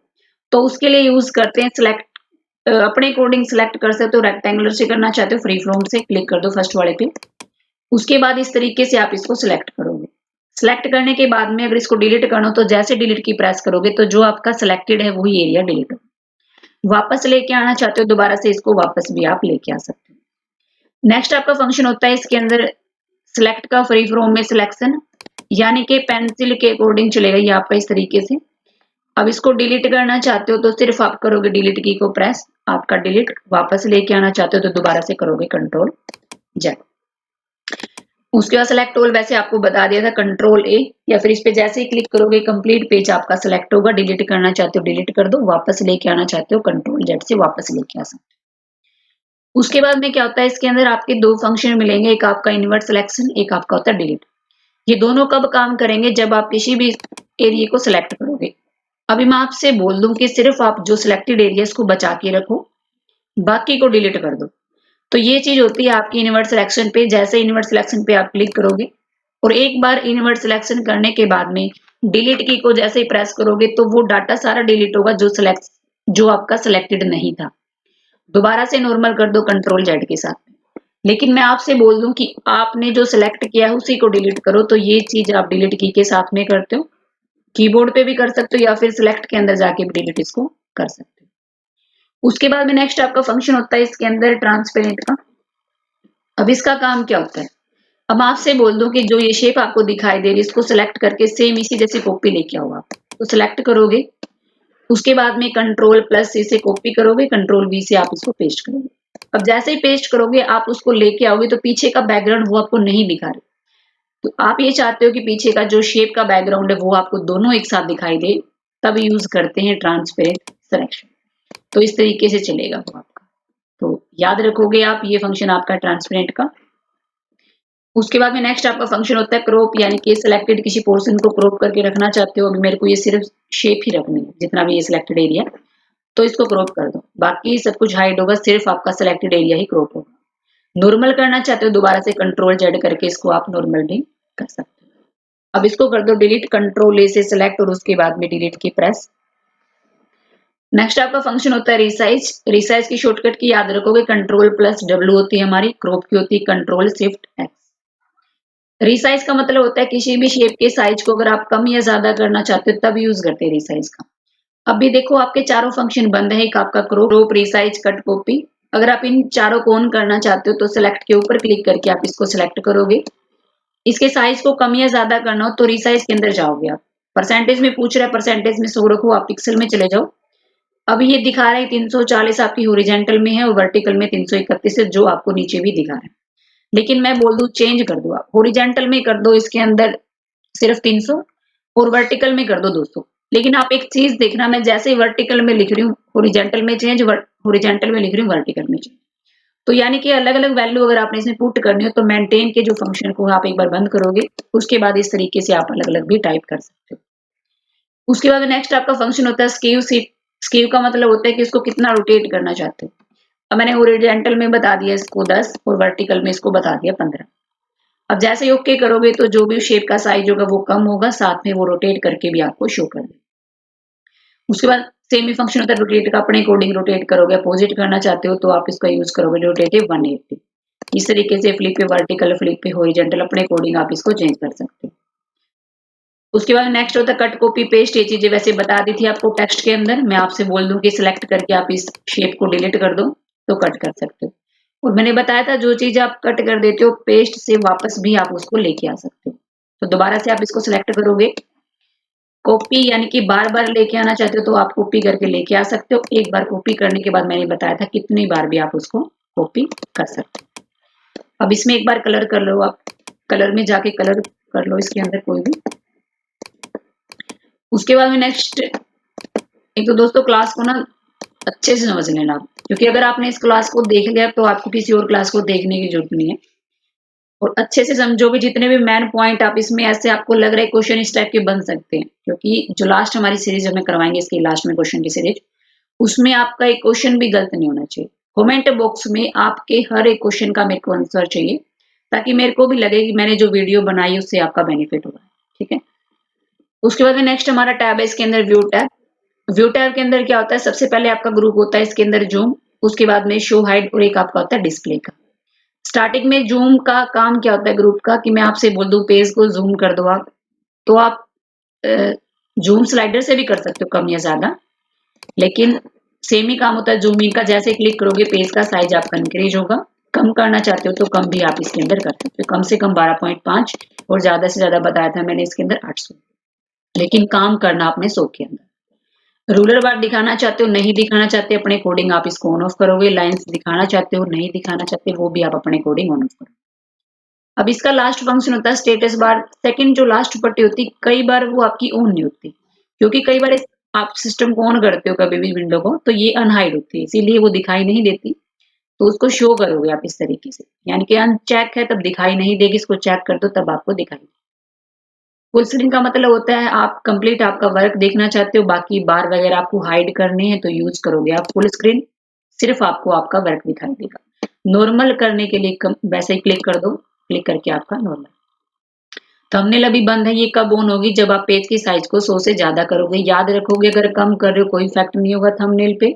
तो उसके लिए यूज करते हैं सिलेक्ट। अपने अकॉर्डिंग सिलेक्ट कर सकते हो, रेक्टेंगुलर से करना चाहते हो फ्री फॉर्म से क्लिक कर दो फर्स्ट वाले पे। उसके बाद इस तरीके से आप इसको सिलेक्ट करोगे। सिलेक्ट करने के बाद में अगर इसको डिलीट करना हो तो जैसे डिलीट की प्रेस करोगे तो जो आपका सिलेक्टेड है वही एरिया डिलीट हो। वापस लेके आना चाहते हो दोबारा से इसको वापस भी आप लेके आ सकते हो। नेक्स्ट आपका फंक्शन होता है इसके अंदर सिलेक्ट का, फ्री फ्रॉम में सिलेक्शन, यानी कि पेंसिल के अकॉर्डिंग चलेगा ये आपका इस तरीके से। अब इसको डिलीट करना चाहते हो तो सिर्फ आप करोगे डिलीट की को प्रेस, आपका डिलीट। वापस लेके आना चाहते हो तो दोबारा से करोगे कंट्रोल जेड। उसके बाद सेलेक्ट ऑल वैसे आपको बता दिया था, कंट्रोल ए, या फिर इस पे जैसे ही क्लिक करोगे कंप्लीट पेज आपका सिलेक्ट होगा। डिलीट करना चाहते हो डिलीट कर दो, वापस लेके आना चाहते हो कंट्रोल जेड से वापस लेके आ सकते हो। उसके बाद में क्या होता है इसके अंदर आपके 2 फंक्शन मिलेंगे, एक आपका इन्वर्ट सिलेक्शन, एक आपका होता है डिलीट। ये दोनों कब काम करेंगे, जब आप किसी भी एरिया को सिलेक्ट करोगे। अभी मैं आपसे बोल दूं कि सिर्फ आप जो सिलेक्टेड एरियाज को बचा के रखो, बाकी को डिलीट कर दो। तो ये चीज होती है आपकी इन्वर्ट सिलेक्शन पे। जैसे इन्वर्ट सिलेक्शन पे आप क्लिक करोगे और एक बार इन्वर्ट सिलेक्शन करने के बाद में डिलीट की को जैसे ही प्रेस करोगे तो वो डाटा सारा डिलीट होगा जो आपका सिलेक्टेड नहीं था। दोबारा से नॉर्मल कर दो कंट्रोल जेड के साथ। लेकिन मैं आपसे बोल दूं कि आपने जो सिलेक्ट किया है उसी को डिलीट करो, तो ये चीज आप डिलीट की के साथ में करते हो। कीबोर्ड पे भी कर सकते हो या फिर सिलेक्ट के अंदर जाके भी डिलीट इसको कर सकते हो। उसके बाद में नेक्स्ट आपका फंक्शन होता है इसके अंदर ट्रांसपेरेंट का। अब इसका काम क्या होता है, अब आपसे बोल दूं कि जो ये शेप आपको दिखाई दे रही है इसको सिलेक्ट करके सेम इसी जैसी कॉपी लेके आओ आप। तो सिलेक्ट करोगे, उसके बाद में कंट्रोल प्लस सी से कॉपी करोगे, कंट्रोल वी से आप इसको पेस्ट करोगे। अब जैसे ही पेस्ट करोगे आप उसको लेके आओगे तो पीछे का बैकग्राउंड वो आपको नहीं दिखा रहे। तो आप ये चाहते हो कि पीछे का जो शेप का बैकग्राउंड है वो आपको दोनों एक साथ दिखाई दे, तब यूज करते हैं ट्रांसपेरेंट सिलेक्शन। तो इस तरीके से चलेगा वो आपका। तो याद रखोगे आप ये फंक्शन आपका ट्रांसपेरेंट का। उसके बाद में नेक्स्ट आपका फंक्शन होता है क्रॉप, यानी कि सिलेक्टेड किसी पोर्शन को क्रॉप करके रखना चाहते हो। अभी मेरे को ये सिर्फ शेप ही रखनी है, जितना भी ये सिलेक्टेड एरिया, तो इसको क्रॉप कर दो। बाकी सब कुछ हाइड होगा, सिर्फ आपका सिलेक्टेड एरिया ही क्रॉप होगा। नॉर्मल करना चाहते हो दोबारा से कंट्रोल जेड करके इसको आप नॉर्मल भी कर सकते हो। अब इसको कर दो डिलीट, कंट्रोल ए से सिलेक्ट और उसके बाद में डिलीट की प्रेस। नेक्स्ट आपका फंक्शन होता है रिसाइज। रिसाइज की शॉर्टकट की याद रखोगे, कंट्रोल प्लस डब्ल्यू होती है हमारी, क्रॉप की होती है कंट्रोल शिफ्ट एक्स। रिसाइज का मतलब होता है किसी भी शेप के साइज को अगर आप कम या ज्यादा करना चाहते हो तब यूज करते हैं रिसाइज का। अभी देखो आपके चारों फंक्शन बंद है, एक आपका क्रॉप, रिसाइज, कट, कॉपी। अगर आप इन चारों को ऑन करना चाहते हो तो सिलेक्ट के ऊपर क्लिक करके आप इसको सिलेक्ट करोगे। इसके साइज को कम या ज्यादा करना हो तो रिसाइज के अंदर जाओगे आप। परसेंटेज में पूछ रहा है, परसेंटेज में 100 रखो, आप पिक्सल में चले जाओ। अभी ये दिखा रहा है 340 आपकी हॉरिजॉन्टल में है और वर्टिकल में 331 है, जो आपको नीचे भी दिखा रहा है। लेकिन मैं बोल दूं चेंज कर दो, आप हॉरिजॉन्टल में कर दो इसके अंदर सिर्फ 300 और वर्टिकल में कर दो 200। लेकिन आप एक चीज देखना, मैं जैसे ही वर्टिकल में लिख रही हूँ हॉरिजॉन्टल में चेंज, हॉरिजॉन्टल में लिख रही हूँ वर्टिकल में चेंज। तो यानी कि अलग अलग वैल्यू अगर आपने इसमें पुट करनी हो तो मेंटेन के जो फंक्शन को आप एक बार बंद करोगे, उसके बाद इस तरीके से आप अलग अलग भी टाइप कर सकते हो। उसके बाद नेक्स्ट आपका फंक्शन होता है स्केव सीट। स्केव का मतलब होता है कि इसको कितना रोटेट करना चाहते हो। अब मैंने हॉरिजॉन्टल में बता दिया इसको 10 और वर्टिकल में इसको बता दिया 15। अब जैसे ही ओके करोगे तो जो भी शेप का साइज होगा वो कम होगा, साथ में वो रोटेट करके भी आपको शो कर देगा। उसके बाद सेम ही फंक्शन होता है रोटेट का, अपने अकॉर्डिंग रोटेट करोगे। अपोजिट करना चाहते हो तो आप इसका यूज करोगे रोटेटिव 180। इस तरीके से फ्लिप पे वर्टिकल, फ्लिप पे हॉरिजॉन्टल, अपने अकॉर्डिंग आप इसको चेंज कर सकते हो। उसके बाद नेक्स्ट होता है कट, कॉपी, पेस्ट। ये चीजें वैसे बता दी थी आपको टेक्स्ट के अंदर। मैं आपसे बोल दूं कि सिलेक्ट करके आप इस शेप को डिलीट कर दो तो कट कर सकते हो। और मैंने बताया था जो चीज आप कट कर देते हो पेस्ट से वापस भी आप उसको लेके आ सकते हो। तो दोबारा से आप इसको सिलेक्ट करोगे। कॉपी यानी कि बार बार लेके आना चाहते हो तो आप कॉपी करके लेके आ सकते हो। एक बार कॉपी करने के बाद मैंने बताया था कितनी बार भी आप उसको कॉपी कर सकते हो। अब इसमें एक बार कलर कर लो आप। कलर में जाके कलर कर लो इसके अंदर कोई भी। उसके बाद में नेक्स्ट, एक तो दोस्तों क्लास को ना अच्छे से समझ लेना आप, क्योंकि अगर आपने इस क्लास को देख लिया तो आपको किसी और क्लास को देखने की जरूरत नहीं है। और अच्छे से समझोगे जितने भी मेन पॉइंट आप इसमें ऐसे आपको लग रहा है क्वेश्चन इस टाइप के बन सकते हैं, क्योंकि जो लास्ट हमारी सीरीज हमें करवाएंगे इसके लास्ट में क्वेश्चन की सीरीज, उसमें आपका एक क्वेश्चन भी गलत नहीं होना चाहिए। कमेंट बॉक्स में आपके हर एक क्वेश्चन का मेरे को आंसर चाहिए, ताकि मेरे को भी लगे कि मैंने जो वीडियो बनाई उससे आपका बेनिफिट होगा। ठीक है। उसके बाद में नेक्स्ट हमारा टैब है इसके अंदर व्यू टैब। व्यू टैब के अंदर क्या होता है, सबसे पहले आपका ग्रुप होता है इसके अंदर जूम, उसके बाद में शो हाइड और एक आपका होता है डिस्प्ले का। स्टार्टिंग में जूम का काम क्या होता है ग्रुप का, कि मैं आपसे बोल दूं पेज को जूम कर दो आप, तो आप जूम स्लाइडर से भी कर सकते हो कम या ज्यादा, लेकिन सेम ही काम होता है जूम इन का। जैसे क्लिक करोगे पेज का साइज आपका इंक्रीज होगा। कम करना चाहते हो तो कम भी आप इसके अंदर कर सकते हो, कम से कम 12.5 और ज्यादा से ज्यादा बताया था मैंने इसके अंदर 800। लेकिन काम करना आपने 100 के अंदर। रूलर बार दिखाना चाहते हो, नहीं दिखाना चाहते, अपने कोडिंग आप इसको ऑन ऑफ करोगे। लाइंस दिखाना चाहते हो, नहीं दिखाना चाहते, वो भी आप अपने कोडिंग ऑन ऑफ करोगे। अब इसका लास्ट फंक्शन होता है स्टेटस बार। सेकंड जो लास्ट पट्टी होती है कई बार वो आपकी ऑन नहीं होती, क्योंकि कई बार आप सिस्टम को ऑन करते हो कभी भी विंडो को तो ये अनहाइड होती है, इसीलिए वो दिखाई नहीं देती। तो उसको शो करोगे आप इस तरीके से, यानी कि अनचेक है तब दिखाई नहीं देगी, इसको चेक कर दो तब आपको दिखाई देगी। फुल स्क्रीन का मतलब होता है आप कंप्लीट आपका वर्क देखना चाहते हो, बाकी बार वगैरह आपको हाइड करने हैं तो यूज करोगे आप फुल स्क्रीन, सिर्फ आपको आपका वर्क दिखाई देगा। नॉर्मल करने के लिए वैसे ही क्लिक कर दो, क्लिक करके आपका नॉर्मल। थंबनेल अभी बंद है, ये कब ऑन होगी, जब आप पेज की साइज को 100 से ज्यादा करोगे। याद रखोगे अगर कम कर रहे हो कोई इफेक्ट नहीं होगा थंबनेल पे,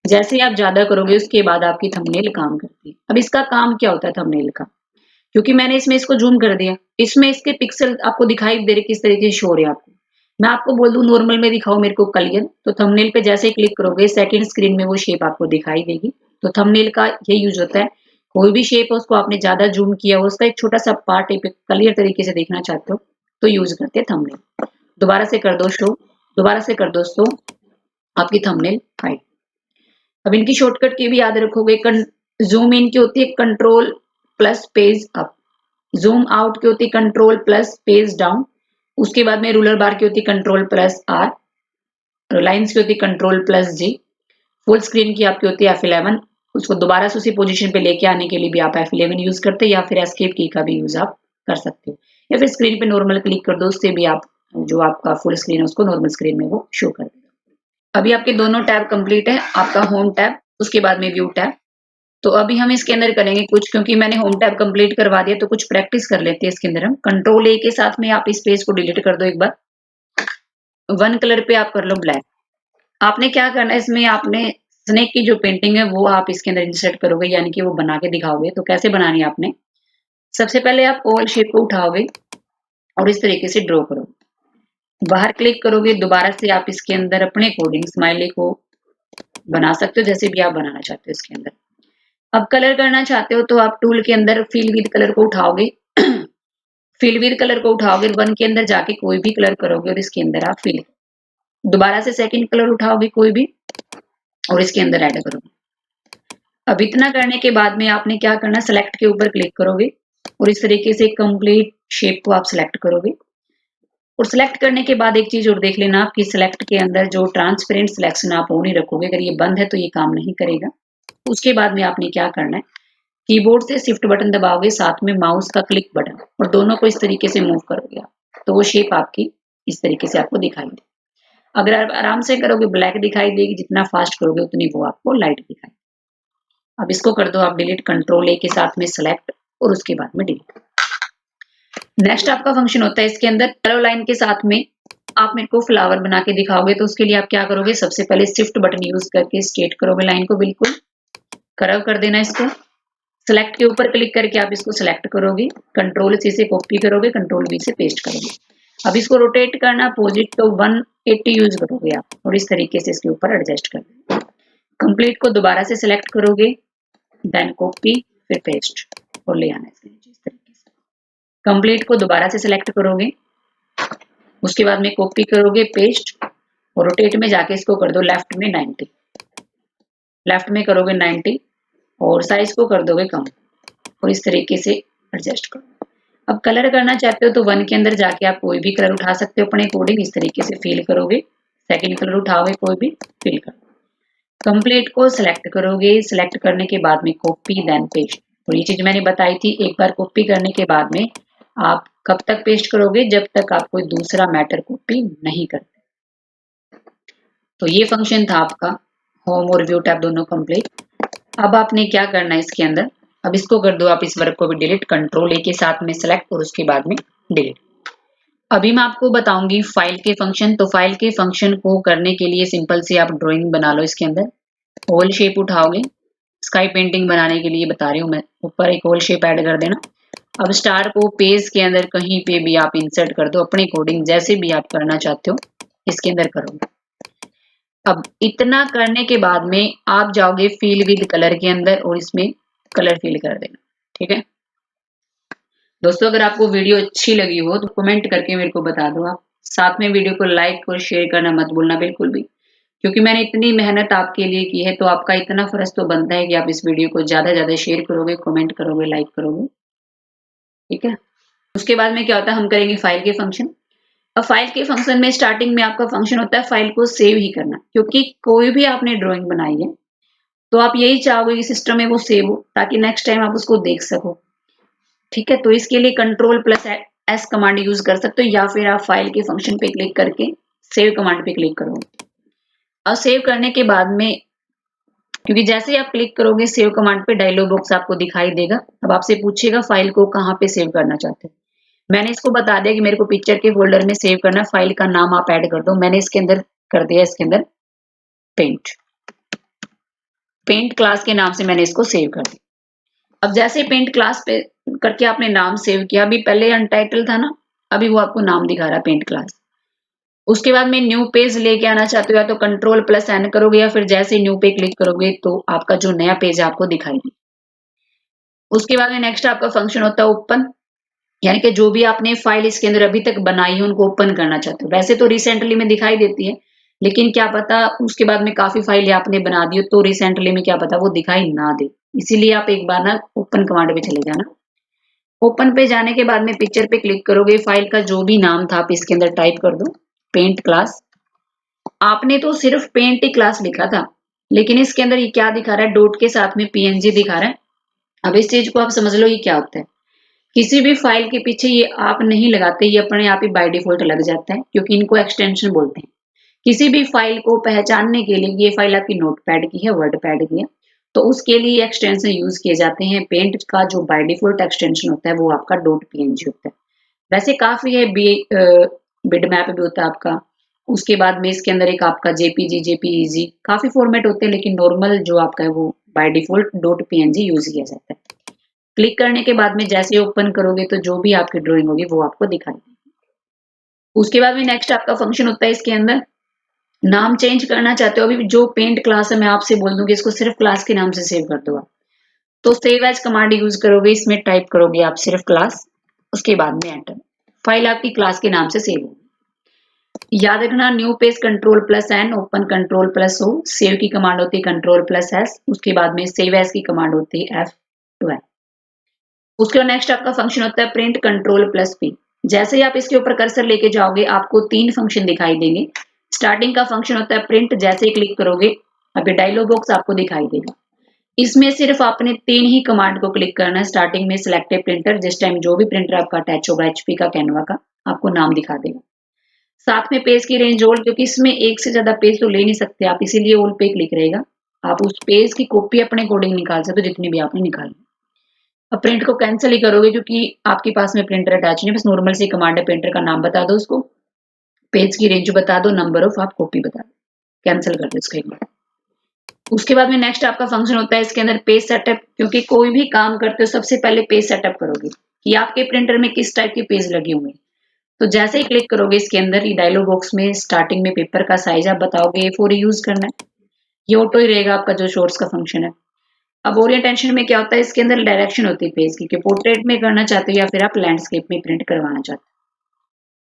जैसे ही आप ज्यादा करोगे उसके बाद आपकी थंबनेल काम करती है। अब इसका काम क्या होता है थंबनेल का, क्योंकि मैंने इसमें इसको जूम कर दिया, इसमें इसके पिक्सल आपको दिखाई दे रहे किस तरीके से शो हो रहे हैं आपको। मैं आपको बोल दूं नॉर्मल में दिखाओ मेरे को क्लियर, तो थंबनेल पे जैसे ही क्लिक करोगे सेकंड स्क्रीन में वो शेप आपको दिखाई देगी। तो थंबनेल का यही यूज होता है, कोई भी शेप है उसको आपने ज्यादा जूम किया हो, उसका एक छोटा सा पार्ट क्लियर तरीके से देखना चाहते हो तो यूज करते हैं थंबनेल। दोबारा से कर दो शो, दोबारा से कर दो शो, आपकी थंबनेल हाइड। अब इनकी शॉर्टकट की भी याद रखोगे। जूम इन की होती है control plus page up, zoom out की होती है कंट्रोल प्लस पेज डाउन, उसके बाद में रूलर बार की होती है कंट्रोल प्लस आर, लाइंस की होती है कंट्रोल प्लस जी, फुल स्क्रीन की आपकी होती है F11। उसको दोबारा से उसी पोजीशन पे लेके आने के लिए भी आप F11 यूज करते हैं, या फिर एस्केप की का भी यूज आप कर सकते हो, या फिर स्क्रीन पे नॉर्मल क्लिक कर दो, उससे भी आप जो आपका फुल स्क्रीन है उसको नॉर्मल स्क्रीन में वो शो कर देगा। अभी आपके दोनों टैब कंप्लीट है, आपका होम टैब उसके बाद में व्यू टैब। तो अभी हम इसके अंदर करेंगे कुछ, क्योंकि मैंने होम टैब कंप्लीट करवा दिया तो कुछ प्रैक्टिस कर लेते हैं इसके अंदर। हम कंट्रोल ए के साथ में आप इस पेज को डिलीट कर दो एक बार। वन कलर पे आप कर लो ब्लैक। आपने क्या करना है इसमें, आपने स्नेक की जो पेंटिंग है वो आप इसके अंदर इंसर्ट करोगे, यानी कि वो बना के दिखाओगे। तो कैसे बनानी है आपने, सबसे पहले आप ओवल शेप को उठाओगे और इस तरीके से ड्रॉ करोगे। बाहर क्लिक करोगे, दोबारा से आप इसके अंदर अपने अकॉर्डिंग स्माइली को बना सकते हो, जैसे भी आप बनाना चाहते हो इसके अंदर। अब कलर करना चाहते हो तो आप टूल के अंदर फिल विद कलर को उठाओगे फिल विद कलर को उठाओगे, वन के अंदर जाके कोई भी कलर करोगे और इसके अंदर आप फिल, दोबारा से सेकंड कलर उठाओगे कोई भी और इसके अंदर ऐड करोगे। अब इतना करने के बाद में आपने क्या करना, सेलेक्ट के ऊपर क्लिक करोगे और इस तरीके से कंप्लीट शेप को आप सिलेक्ट करोगे। और सिलेक्ट करने के बाद एक चीज और देख लेना आप कि सिलेक्ट के अंदर जो ट्रांसपेरेंट सिलेक्शन आप ऑन ही रखोगे, अगर ये बंद है तो ये काम नहीं करेगा। उसके बाद में आपने क्या करना है, कीबोर्ड से शिफ्ट बटन दबाओगे, साथ में माउस का क्लिक बटन, और दोनों को इस तरीके से मूव करोगे आप, तो वो शेप आपकी इस तरीके से आपको दिखाई दे। अगर आप आराम से करोगे ब्लैक दिखाई देगी, जितना फास्ट करोगे उतनी वो आपको लाइट दिखाई। अब इसको कर दो आप डिलीट, कंट्रोल ए के साथ में सेलेक्ट और उसके बाद में डिलीट। नेक्स्ट आपका फंक्शन होता है इसके अंदर एरो लाइन के साथ में आप मेरे को फ्लावर बना के दिखाओगे, तो उसके लिए आप क्या करोगे, सबसे पहले शिफ्ट बटन यूज करके स्ट्रेट करोगे लाइन को, बिल्कुल कर्व कर देना इसको। सेलेक्ट के ऊपर क्लिक करके आप इसको सेलेक्ट करोगे, कंट्रोल सी से कॉपी करोगे, कंट्रोल वी से पेस्ट करोगे। अब इसको रोटेट करना अपोजिट, तो 180 यूज करोगे आप और इस तरीके से इसके ऊपर एडजस्ट कर देंगे। कंप्लीट को दोबारा से सिलेक्ट करोगे, देन कॉपी, फिर पेस्ट और ले आना इसके नीचे इस तरीके से। कंप्लीट को दोबारा से सिलेक्ट करोगे, उसके बाद में कॉपी करोगे, पेस्ट और रोटेट में जाके इसको कर दो लेफ्ट में 90, लेफ्ट में करोगे 90 और साइज को कर दोगे कम और इस तरीके से एडजस्ट करो। अब कलर करना चाहते हो तो वन के अंदर जाके आप कोई भी कलर उठा सकते हो अपने अकॉर्डिंग, इस तरीके से फिल करोगे, सेकंड कलर उठाओगे कोई भी, फिल करो। कंप्लीट को सिलेक्ट करोगे, सिलेक्ट करने के बाद में कॉपी देन पेस्ट, और ये चीज मैंने बताई थी, एक बार कॉपी करने के बाद में आप कब तक पेस्ट करोगे, जब तक आप कोई दूसरा मैटर कॉपी नहीं करते। तो ये फंक्शन था आपका होम और व्यू टैब दोनों कंप्लीट। अब आपने क्या करना है इसके अंदर, अब इसको कर दो आप इस वर्क को भी डिलीट, कंट्रोल ए के साथ में सिलेक्ट और उसके बाद में डिलीट। अभी मैं आपको बताऊंगी फाइल के फंक्शन। तो फाइल के फंक्शन को करने के लिए सिंपल से आप ड्राइंग बना लो। इसके अंदर ओवल शेप उठाओगे, स्काई पेंटिंग बनाने के लिए बता रही हूँ मैं, ऊपर एक ओवल शेप ऐड कर देना। अब स्टार को पेज के अंदर कहीं पे भी आप इंसर्ट कर दो अपने अकॉर्डिंग, जैसे भी आप करना चाहते हो इसके अंदर करोगे। अब इतना करने के बाद में आप जाओगे फिल विद कलर के अंदर और इसमें कलर फिल कर देना। ठीक है दोस्तों, अगर आपको वीडियो अच्छी लगी हो तो कमेंट करके मेरे को बता दो आप, साथ में वीडियो को लाइक और शेयर करना मत भूलना बिल्कुल भी, क्योंकि मैंने इतनी मेहनत आपके लिए की है तो आपका इतना फर्ज तो बनता है कि आप इस वीडियो को ज्यादा से ज्यादा शेयर करोगे, कमेंट करोगे, लाइक करोगे। ठीक है, उसके बाद में क्या होता है, हम करेंगे फाइल के फंक्शन। अब फाइल के फंक्शन में स्टार्टिंग में आपका फंक्शन होता है फाइल को सेव ही करना, क्योंकि कोई भी आपने ड्राइंग बनाई है तो आप यही चाहोगे कि सिस्टम में वो सेव हो ताकि नेक्स्ट टाइम आप उसको देख सको। ठीक है, तो इसके लिए control plus S command use कर सकते हो, या फिर आप फाइल के फंक्शन पे क्लिक करके सेव कमांड पे क्लिक करोगे। और सेव करने के बाद में, क्योंकि जैसे ही आप क्लिक करोगे सेव कमांड पे डायलॉग बॉक्स आपको दिखाई देगा। अब आपसे पूछेगा फाइल को कहाँ पे सेव करना चाहते हो। मैंने इसको बता दिया कि मेरे को पिक्चर के फोल्डर में सेव करना, फाइल का नाम आप ऐड कर दो। मैंने इसके अंदर कर दिया, इसके अंदर पेंट, पेंट क्लास के नाम से मैंने इसको सेव कर दिया। अब जैसे पेंट क्लास पे करके आपने नाम सेव किया, अभी पहले अनटाइटल था ना, अभी वो आपको नाम दिखा रहा है पेंट क्लास। उसके बाद में न्यू पेज लेके आना चाहते हो या तो कंट्रोल प्लस एन करोगे, या फिर जैसे न्यू पे क्लिक करोगे तो आपका जो नया पेज है आपको दिखाई दे। उसके बाद में नेक्स्ट आपका फंक्शन होता है ओपन, यानी कि जो भी आपने फाइल इसके अंदर अभी तक बनाई है उनको ओपन करना चाहते हो। वैसे तो रिसेंटली में दिखाई देती है, लेकिन क्या पता उसके बाद में काफी फाइल आपने बना दी हो तो रिसेंटली में क्या पता वो दिखाई ना दे, इसीलिए आप एक बार ना ओपन कमांड पे चले जाना। ओपन पे जाने के बाद में पिक्चर पे क्लिक करोगे, फाइल का जो भी नाम था आप इसके अंदर टाइप कर दो, पेंट क्लास। आपने तो सिर्फ पेंट ही क्लास लिखा था, लेकिन इसके अंदर ये क्या दिखा रहा है, डॉट के साथ में पीएनजी दिखा रहा है। अब इस चीज को आप समझ लो ये क्या होता है। किसी भी फाइल के पीछे ये आप नहीं लगाते, ये अपने आप ही बाय डिफॉल्ट लग जाता है, क्योंकि इनको एक्सटेंशन बोलते हैं। किसी भी फाइल को पहचानने के लिए, ये फाइल आपकी नोटपैड की है, वर्ड पैड की है, तो उसके लिए एक्सटेंशन यूज किए जाते हैं। पेंट का जो बाय डिफॉल्ट एक्सटेंशन होता है वो आपका डॉट पीएनजी होता है। वैसे काफी है, बिड मैप भी होता है आपका। उसके बाद में इसके अंदर एक आपका जेपीजी, जेपीईजी, काफी फॉर्मेट होते हैं, लेकिन नॉर्मल जो आपका है वो by default dot PNG use किया जाता है। क्लिक करने के बाद में जैसे ओपन करोगे तो जो भी आपकी ड्राइंग होगी वो आपको दिखाई देगी। उसके बाद में नेक्स्ट आपका फंक्शन होता है इसके अंदर, नाम चेंज करना चाहते हो, अभी जो पेंट क्लास है मैं आपसे बोल दूंगी इसको सिर्फ क्लास के नाम से सेव कर दो आप। तो सेव एज कमांड यूज करोगे, इसमें टाइप करोगे आप सिर्फ क्लास, उसके बाद में एंटर। फाइल आपकी क्लास के नाम से सेव होगी। याद रखना new page control plus N, open control plus O, save की कमांड होती है कंट्रोल प्लस एस, उसके बाद में सेव एज की कमांड होती है F12। उसके बाद नेक्स्ट आपका फंक्शन होता है प्रिंट कंट्रोल प्लस पी। जैसे ही आप इसके ऊपर कर्सर लेके जाओगे आपको 3 फंक्शन दिखाई देंगे। स्टार्टिंग का फंक्शन होता है प्रिंट, जैसे ही क्लिक करोगे अभी डायलॉग बॉक्स आपको दिखाई देगा। इसमें सिर्फ आपने 3 ही कमांड को क्लिक करना है। स्टार्टिंग में सिलेक्टेड प्रिंटर, जिस टाइम जो भी प्रिंटर आपका अटैच होगा एचपी का, कैनवा का, आपको नाम दिखा देगा। साथ में पेज की रेंज ओल्ड, क्योंकि इसमें एक से ज्यादा पेज तो ले नहीं सकते आप, इसीलिए ओल्ड पे क्लिक रहेगा। आप उस पेज की कॉपी अपने अकॉर्डिंग निकाल सकते हो जितनी भी आपने निकाली। अब प्रिंट को कैंसिल ही करोगे क्योंकि आपके पास में प्रिंटर अटैच नहीं, बस नॉर्मल सी कमांड है, प्रिंटर का नाम बता दो, उसको पेज की रेंज बता दो, नंबर ऑफ आप कॉपी बता दो, कैंसिल कर दो इसका एक बार। उसके बाद में नेक्स्ट आपका फंक्शन होता है इसके अंदर पेज सेटअप, क्योंकि कोई भी काम करते हो सबसे पहले पेज सेटअप करोगे कि आपके प्रिंटर में किस टाइप के पेज लगे हुए हैं। तो जैसे ही क्लिक करोगे इसके अंदर, ये डायलॉग बॉक्स में स्टार्टिंग में पेपर का साइज आप बताओगे A4 यूज करना है, ये ऑटो ही रहेगा आपका जो शॉर्ट्स का फंक्शन है। अब ओरिएंटेशन में क्या होता है, इसके अंदर डायरेक्शन होती है पेज की कि पोर्ट्रेट में करना चाहते हो या फिर आप लैंडस्केप में प्रिंट करवाना चाहते हो।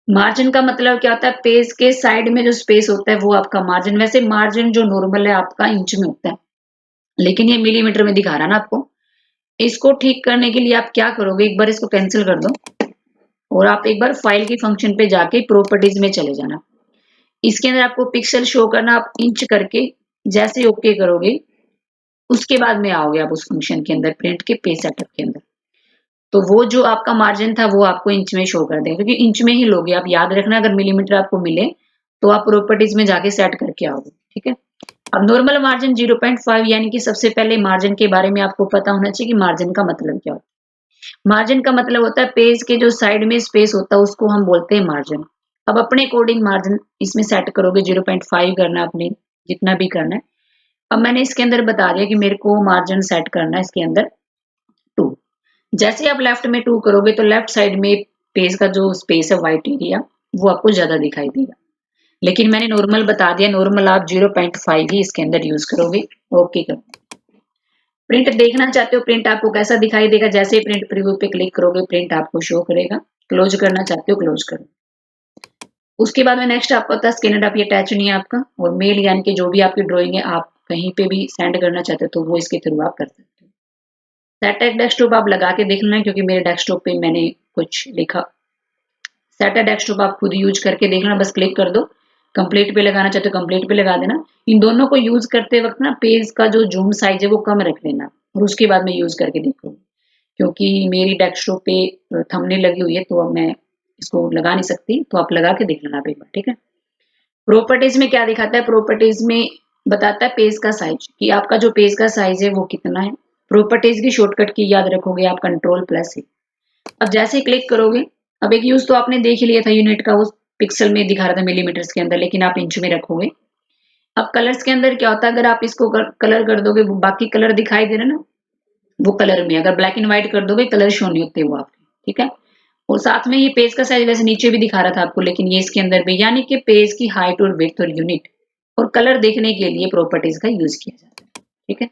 मार्जिन का मतलब क्या होता है, पेज के साइड में जो स्पेस होता है वो आपका मार्जिन। वैसे मार्जिन जो नॉर्मल है आपका इंच में होता है, लेकिन ये मिलीमीटर में दिखा रहा है ना आपको। इसको ठीक करने के लिए आप क्या करोगे, एक बार इसको कैंसिल कर दो और आप एक बार फाइल के फंक्शन पे जाके प्रॉपर्टीज में चले जाना। इसके अंदर आपको पिक्सल शो करना, आप इंच करके जैसे ओके करोगे उसके बाद में आओगे आप उस फंक्शन के अंदर, प्रिंट के पेज सेटअप के अंदर। तो वो जो आपका मार्जिन था वो आपको इंच में शो कर देगा, क्योंकि इंच में ही लोगे आप। याद रखना अगर मिलीमीटर आपको मिले तो आप प्रॉपर्टीज में जाके सेट करके आओगे, ठीक है। अब नॉर्मल मार्जिन 0.5, यानी कि सबसे पहले मार्जिन के बारे में आपको पता होना चाहिए कि मार्जिन का मतलब क्या होता है। मार्जिन का मतलब होता है पेज के जो साइड में स्पेस होता है उसको हम बोलते हैं मार्जिन। अब अपने अकॉर्डिंग मार्जिन इसमें सेट करोगे, 0.5 करना अपने जितना भी करना है। अब मैंने इसके अंदर बता दिया कि मेरे को मार्जिन सेट करना है इसके अंदर 2। जैसे आप लेफ्ट में 2 करोगे तो लेफ्ट साइड में पेज का जो स्पेस है व्हाइट एरिया वो आपको ज्यादा दिखाई देगा, लेकिन मैंने नॉर्मल बता दिया, नॉर्मल आप 0.5 ही इसके अंदर यूज करोगे। ओके कर, प्रिंट देखना चाहते हो प्रिंट आपको कैसा दिखाई देगा, जैसे प्रिंट प्रीव्यू पे क्लिक करोगे प्रिंट आपको शो करेगा। क्लोज करना चाहते हो क्लोज करो। उसके बाद में नेक्स्ट आपका होता है स्कैनर, आप ये अटैच नहीं है आपका, और मेल यानी कि जो भी आपकी ड्राइंग है आप कहीं पे भी सेंड करना चाहते हो तो वो इसके थ्रू आप कर सकते हो। सेट एट डेस्कटॉप आप लगा के देख लेना, क्योंकि मेरे डेस्कटॉप पे मैंने कुछ लिखा। सेट एट डेस्कटॉप आप खुद यूज करके देखना, बस क्लिक कर दो। कंप्लीट पे लगाना चाहते हो कंप्लीट पे लगा देना। इन दोनों को यूज करते वक्त ना पेज का जो जूम साइज है वो कम रख लेना, और उसके बाद में यूज करके देखो, क्योंकि मेरी डेस्कटॉप पे थंबनेल लगी हुई है तो अब मैं इसको लगा नहीं सकती, तो आप लगा के देख लेना आप एक बार, ठीक है। प्रॉपर्टीज में क्या दिखाता है, प्रॉपर्टीज में बताता है पेज का साइज, कि आपका जो पेज का साइज है वो कितना है। प्रॉपर्टीज की शॉर्टकट की याद रखोगे आप कंट्रोल प्लस है। अब जैसे ही क्लिक करोगे, अब एक यूज तो आपने देख लिया था यूनिट का, उस पिक्सल में दिखा रहा था मिलीमीटर्स के अंदर, लेकिन आप इंच में रखोगे। अब कलर्स के अंदर क्या होता है, अगर आप इसको कलर कर दोगे वो बाकी कलर दिखाई दे रहे ना, वो कलर में। अगर ब्लैक एंड व्हाइट कर दोगे कलर शो नहीं होते वो आपके, ठीक है। और साथ में ये पेज का साइज वैसे नीचे भी दिखा रहा था आपको, लेकिन ये इसके अंदर भी, यानी कि पेज की हाइट और विड्थ और यूनिट और कलर देखने के लिए प्रॉपर्टीज का यूज किया जाता है, ठीक है।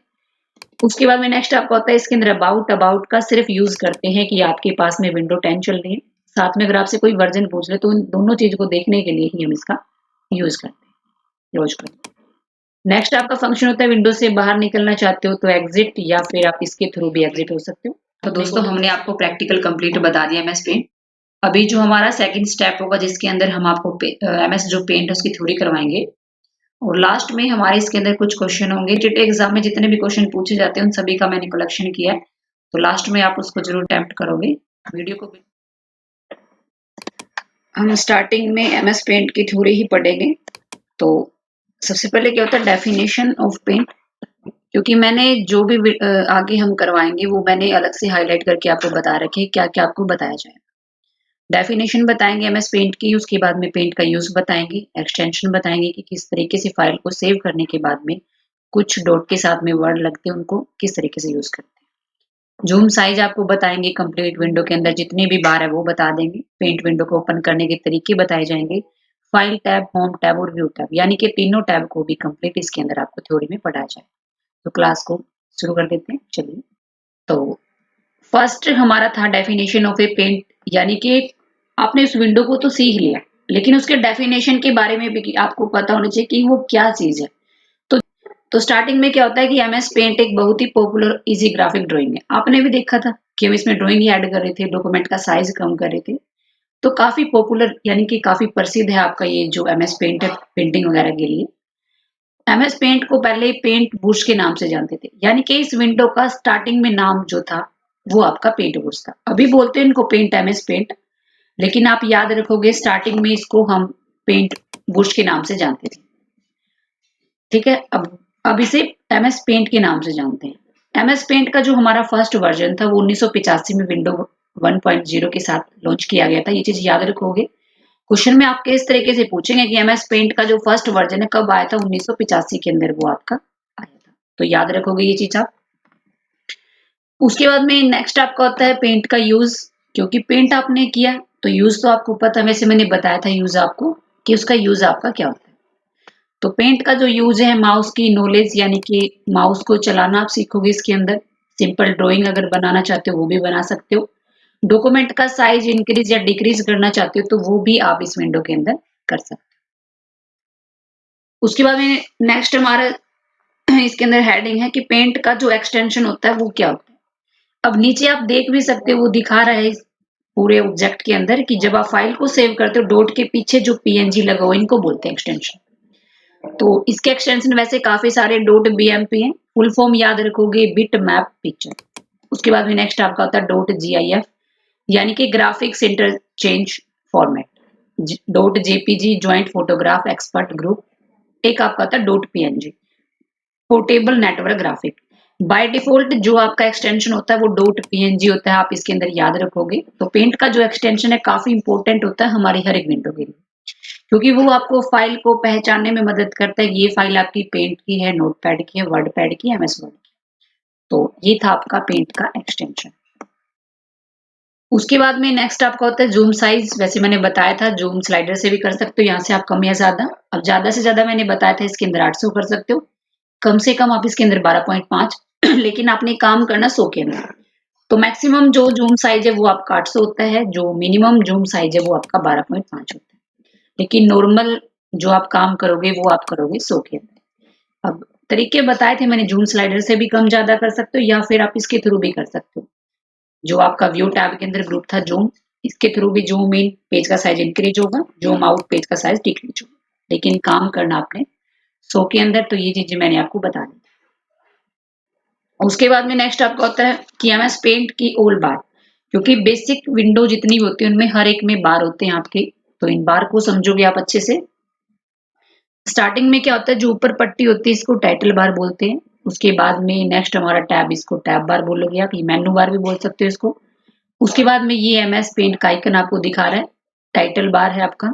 उसके बाद में नेक्स्ट आपका होता है इसके अंदर अबाउट। अबाउट का सिर्फ यूज करते हैं कि आपके पास में विंडो 10 चल रही है, साथ में अगर आपसे कोई वर्जन पूछ ले तो इन दोनों चीज को देखने के लिए ही हम इसका यूज करते हैं, क्लोज करते हैं। नेक्स्ट आपका फंक्शन होता है विंडो से बाहर निकलना चाहते हो तो एग्जिट, या फिर आप इसके थ्रू भी एग्जिट हो सकते हो। तो दोस्तों हमने आपको प्रैक्टिकल कंप्लीट बता दिया एमएस पेंट। अभी जो हमारा सेकंड स्टेप होगा जिसके अंदर हम आपको एमएस जो पेंट है उसकी थ्योरी करवाएंगे, और लास्ट में हमारे इसके अंदर कुछ क्वेश्चन होंगे। टेट एग्जाम में जितने भी क्वेश्चन पूछे जाते हैं उन सभी का मैंने कलेक्शन किया है, तो लास्ट में आप उसको जरूर अटेम्प्ट करोगे। वीडियो को हम स्टार्टिंग में एमएस पेंट की थ्योरी ही पढ़ेंगे। तो सबसे पहले क्या होता है डेफिनेशन ऑफ पेंट, क्योंकि मैंने जो भी आगे हम करवाएंगे वो मैंने अलग से हाईलाइट करके आपको बता रखे क्या क्या आपको बताया जाए। डेफिनेशन बताएंगे एमएस पेंट की, उसके बाद में पेंट का यूज बताएंगे, एक्सटेंशन बताएंगे कि किस तरीके से फाइल को सेव करने के बाद में कुछ डॉट के साथ में वर्ड लगते हैं उनको किस तरीके से यूज करते हैं। जूम साइज आपको बताएंगे, कंप्लीट विंडो के अंदर जितने भी बार है वो बता देंगे। पेंट विंडो को ओपन करने के तरीके बताए जाएंगे। फाइल टैब, होम टैब और व्यू टैब, यानी कि तीनों टैब को भी कंप्लीट इसके अंदर आपको थ्योरी में पढ़ाया जाए। तो क्लास को शुरू कर देते हैं, चलिए। तो फर्स्ट हमारा था डेफिनेशन ऑफ ए पेंट, यानी कि आपने उस विंडो को तो सीख लिया, लेकिन उसके डेफिनेशन के बारे में भी आपको पता होना चाहिए कि वो क्या चीज है। तो स्टार्टिंग में क्या होता है कि एमएस पेंट एक बहुत ही पॉपुलर इजी ग्राफिक ड्राइंग है। आपने भी देखा था कि हम इसमें ड्राइंग ऐड कर रहे थे, डॉक्यूमेंट का साइज कम कर रहे थे। तो काफी पॉपुलर यानी कि काफी प्रसिद्ध है आपका ये जो एमएस पेंट है पेंटिंग वगैरह के लिए। एमएस पेंट को पहले पेंट ब्रश के नाम से जानते थे, यानी कि इस विंडो का स्टार्टिंग में नाम जो था वो आपका पेंट ब्रश था। अभी बोलते हैं इनको पेंट, एमएस पेंट, लेकिन आप याद रखोगे स्टार्टिंग में इसको हम पेंट ब्रश के नाम से जानते थे। ठीक है, अब इसे एमएस पेंट के नाम से जानते हैं। एमएस पेंट का जो हमारा फर्स्ट वर्जन था वो 1985 में विंडो 1.0 के साथ लॉन्च किया गया था। ये चीज याद रखोगे। क्वेश्चन में आपके इस तरीके से पूछेंगे कि एमएस पेंट का जो फर्स्ट वर्जन है कब आया था, 1985 के अंदर वो आपका आया था। तो याद रखोगे ये चीज आप। उसके बाद में नेक्स्ट आपका होता है पेंट का यूज, क्योंकि पेंट आपने किया तो यूज तो आपको पता है, वैसे मैंने बताया था यूज आपको कि उसका यूज आपका क्या होता है। तो पेंट का जो यूज है, माउस की नॉलेज, यानी कि माउस को चलाना आप सीखोगे इसके अंदर। सिंपल ड्राइंग अगर बनाना चाहते हो वो भी बना सकते हो। डॉक्यूमेंट का साइज इंक्रीज या डिक्रीज करना चाहते हो तो वो भी आप इस विंडो के अंदर कर सकते हो। उसके बाद में नेक्स्ट हमारा इसके अंदर हेडिंग है कि पेंट का जो एक्सटेंशन होता है वो क्या होता है। अब नीचे आप देख भी सकते हो, वो दिखा रहा है इस पूरे ऑब्जेक्ट के अंदर कि जब आप फाइल को सेव करते हो डॉट के पीछे जो पीएनजी लगा हुआ इनको बोलते हैं एक्सटेंशन। तो इसके एक्सटेंशन वैसे काफी सारे डॉट बीएमपी हैं। फुल फॉर्म याद रखोगे, बिट मैप पिक्चर। उसके बाद में नेक्स्ट आपका होता है डॉट जीआईएफ, यानी कि graphics interchange format. Dot JPG joint photograph expert group. एक आपका होता है dot PNG, portable network graphic. By default जो आपका एक्सटेंशन होता है वो डॉट पीएनजी होता है, आप इसके अंदर याद रखोगे। तो पेंट का जो एक्सटेंशन है काफी इंपॉर्टेंट होता है हमारी हर एक विंडो के लिए, क्योंकि वो आपको फाइल को पहचानने में मदद करता है। ये फाइल आपकी पेंट की है, नोटपैड की है, वर्ड पैड की, एमएस वर्ड की। तो ये था आपका पेंट का एक्सटेंशन। उसके बाद में नेक्स्ट आपका होता है जूम साइज। वैसे मैंने बताया था जूम स्लाइडर से भी कर सकते हो, यहाँ से आप कम या ज्यादा। अब ज्यादा से ज्यादा मैंने बताया था इसके अंदर 800 कर सकते हो, कम से कम आप इसके अंदर 12.5 लेकिन आपने काम करना 100 के अंदर। तो मैक्सिमम जो जूम साइज है वो आपका 800 होता है, जो मिनिमम जूम साइज है वो आपका 12.5 होता है। लेकिन नॉर्मल जो आप काम करोगे वो आप करोगे 100 के अंदर। अब तरीके बताए थे मैंने, जूम स्लाइडर से भी कम ज्यादा कर सकते हो या फिर आप इसके थ्रू भी कर सकते हो। जो आपका व्यू टैब के अंदर ग्रुप था जूम, इसके थ्रू भी जूम इन पेज का साइज इंक्रीज होगा, जूम आउट पेज का साइज डिक्रीज होगा, लेकिन काम करना आपने 100 के अंदर। तो ये चीजें मैंने आपको बता दी। उसके बाद में नेक्स्ट आपका होता है कि एमएस पेंट की ओल बार, क्योंकि बेसिक विंडो जितनी भी होती है उनमें हर एक में बार होते हैं आपके। तो इन बार को समझोगे आप अच्छे से। स्टार्टिंग में क्या होता है, जो ऊपर पट्टी होती है इसको टाइटल बार बोलते हैं। उसके बाद में नेक्स्ट हमारा टैब, इसको टैब बार बोलोगे आप, ये मेनू बार भी बोल सकते हो इसको। उसके बाद में ये एमएस पेंट का आइकन आपको दिखा रहा है, टाइटल बार है आपका।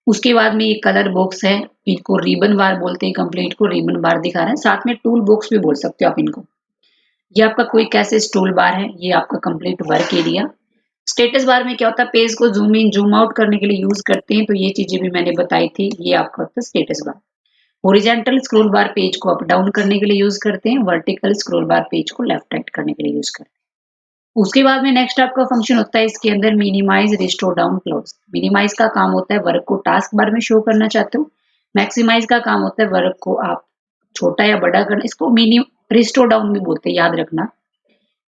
उसके बाद में ये कलर बॉक्स है, इनको रिबन बार बोलते हैं, कंप्लीट को रिबन बार दिखा रहा है। साथ में टूल बॉक्स भी बोल सकते हो आप इनको। ये आपका क्विक एक्सेस टूल बार है, ये आपका complete work area. Status bar में क्या होता है, पेज को जूम इन जूम आउट करने के लिए यूज करते हैं, तो ये चीजें भी मैंने बताई थी। ये आपका होता है स्टेटस बार। हॉरिजॉन्टल स्क्रॉल बार पेज को अप डाउन करने के लिए यूज करते हैं, वर्टिकल स्क्रॉल बार पेज को लेफ्ट राइट करने के लिए यूज करते हैं। उसके बाद में नेक्स्ट आपका फंक्शन होता है इसके अंदर minimise restore down close. Minimise का काम होता है वर्क को टास्क बार में शो करना चाहते हो, मैक्सिमाइज का काम होता है वर्क को आप छोटा या बड़ा करना, इसको मिनी रिस्टोर डाउन भी बोलते हैं, याद रखना।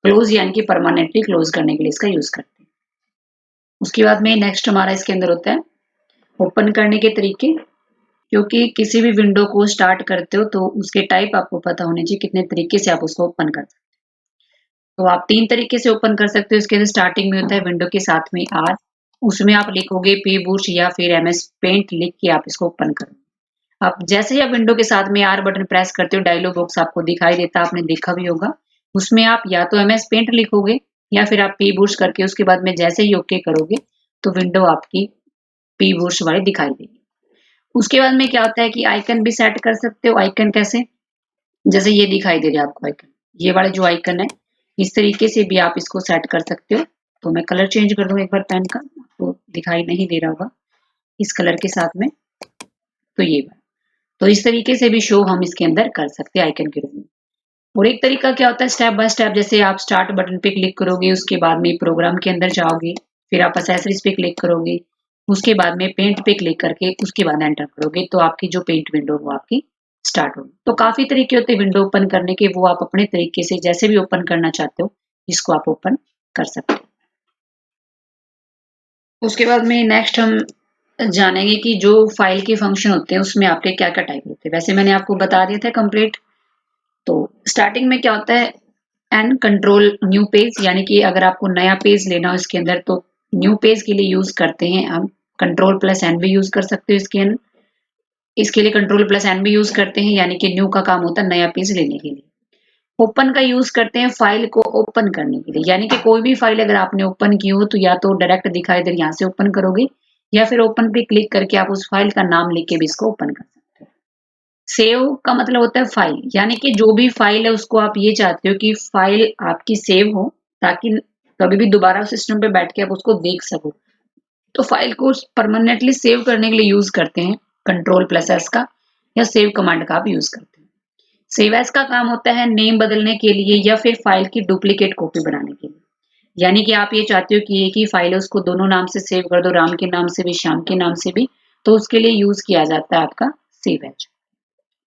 क्लोज यानी कि परमानेंटली क्लोज करने के लिए इसका यूज करते हैं। उसके बाद में नेक्स्ट हमारा इसके अंदर होता है ओपन करने के तरीके, क्योंकि किसी भी विंडो को स्टार्ट करते हो तो उसके टाइप आपको पता होने चाहिए, कितने तरीके से आप उसको ओपन कर सकते हो। तो आप 3 तरीके से ओपन कर सकते हो। इसके अंदर स्टार्टिंग में होता है विंडो के साथ में आर, उसमें आप लिखोगे पे बुश या फिर एमएस पेंट लिख के आप इसको ओपन करो। आप जैसे ही आप विंडो के साथ में आर बटन प्रेस करते हो डायलॉग बॉक्स आपको दिखाई देता है, आपने देखा भी होगा। उसमें आप या तो एमएस पेंट लिखोगे या फिर आप पी बुश करके उसके बाद में जैसे ही ओके करोगे तो विंडो आपकी पी बुश वाली दिखाई देगी। उसके बाद में क्या होता है कि आइकन भी सेट कर सकते हो। आइकन कैसे, जैसे ये दिखाई दे रहा है आपको आइकन, ये वाले जो आइकन है इस तरीके से भी आप इसको सेट कर सकते हो। तो मैं कलर चेंज कर दूँ एक बार पेन का, आपको दिखाई नहीं दे रहा होगा इस कलर के साथ में, तो ये बात। तो इस तरीके से भी शो हम इसके अंदर कर सकते हैं आइकन के रूप में। और एक तरीका क्या होता है स्टेप बाय स्टेप, जैसे आप स्टार्ट बटन पे क्लिक करोगे, उसके बाद में प्रोग्राम के अंदर जाओगे, फिर आप एक्सेसरीज पे क्लिक करोगे, उसके बाद में पेंट पे क्लिक करके उसके बाद एंटर करोगे, तो आपकी जो पेंट विंडो वो आपकी स्टार्ट होगी। तो काफी तरीके होते हैं विंडो ओपन करने के, वो आप अपने तरीके से जैसे भी ओपन करना चाहते हो इसको आप ओपन कर सकते हो। उसके बाद में नेक्स्ट हम जानेंगे कि जो फाइल के फंक्शन होते हैं उसमें आपके क्या क्या टाइप होते हैं। वैसे मैंने आपको बता दिया था कंप्लीट। तो स्टार्टिंग में क्या होता है, एन कंट्रोल न्यू पेज, यानी कि अगर आपको नया पेज लेना हो इसके अंदर तो न्यू पेज के लिए यूज करते हैं हम कंट्रोल प्लस एन भी यूज कर सकते हो इसके लिए कंट्रोल प्लस एन भी यूज करते हैं, यानी कि न्यू का काम होता है नया पेज लेने के लिए। ओपन का यूज करते हैं फाइल को ओपन करने के लिए, यानी कि कोई भी फाइल अगर आपने ओपन की हो तो या तो डायरेक्ट दिखाई दे यहाँ से ओपन करोगे, या फिर ओपन पे क्लिक करके आप उस फाइल का नाम लिख के भी इसको ओपन कर सकते हो। सेव का मतलब होता है फाइल, यानी कि जो भी फाइल है उसको आप ये चाहते हो कि फाइल आपकी सेव हो, ताकि कभी भी दोबारा सिस्टम पे बैठ के आप उसको देख सको। तो फाइल को परमानेंटली सेव करने के लिए यूज करते हैं कंट्रोल प्लस एस का, या सेव कमांड का आप यूज करते हैं। सेव एज का काम होता है नेम बदलने के लिए या फिर फाइल की डुप्लीकेट कॉपी बनाने के लिए, यानी कि आप ये चाहते हो कि एक ही फाइल है उसको दोनों नाम से सेव कर दो, राम के नाम से भी श्याम के नाम से भी, तो उसके लिए यूज किया जाता है आपका सेव एज।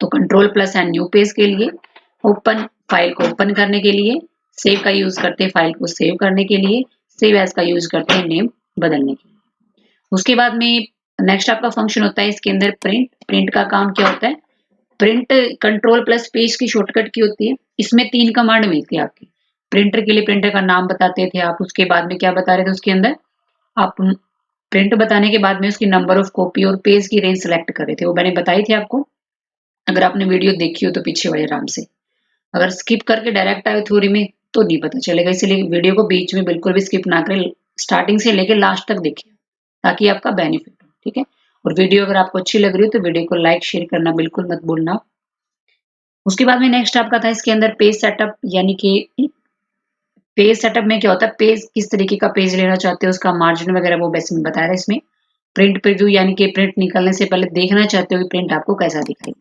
तो control plus and new page के लिए, ओपन फाइल को ओपन करने के लिए, सेव का यूज करते हैं फाइल को सेव करने के लिए, सेव एज का यूज करते हैं नेम बदलने के लिए। उसके बाद में नेक्स्ट आपका फंक्शन होता है इसके अंदर प्रिंट। प्रिंट का काम क्या होता है, प्रिंट कंट्रोल प्लस पेज की शॉर्टकट की होती है। इसमें 3 कमांड मिलती है आपकी। प्रिंटर के लिए प्रिंटर का नाम बताते थे आप, उसके बाद में क्या बता रहे थे उसके अंदर, आप प्रिंट बताने के बाद में उसकी नंबर ऑफ कॉपी और पेज की रेंज सेलेक्ट कर रहे थे, वो मैंने बताई थी आपको। अगर आपने वीडियो देखी हो तो पीछे वाले आराम से, अगर स्किप करके डायरेक्ट आए थ्योरी में तो नहीं पता चलेगा, इसलिए वीडियो को बीच में बिल्कुल भी स्किप ना करें, स्टार्टिंग से लेकर लास्ट तक देखिए ताकि आपका बेनिफिट हो, ठीक है। और वीडियो अगर आपको अच्छी लग रही हो तो वीडियो को लाइक शेयर करना बिल्कुल मत भूलना। उसके बाद में नेक्स्ट आपका था इसके अंदर पेज सेटअप, यानी कि पेज सेटअप में क्या होता है, पेज किस तरीके का पेज लेना चाहते हो, उसका मार्जिन वगैरह वो बेसिक में बताया था इसमें। प्रिंट प्रीव्यू, यानी कि प्रिंट निकलने से पहले देखना चाहते हो कि प्रिंट आपको कैसा दिखाई।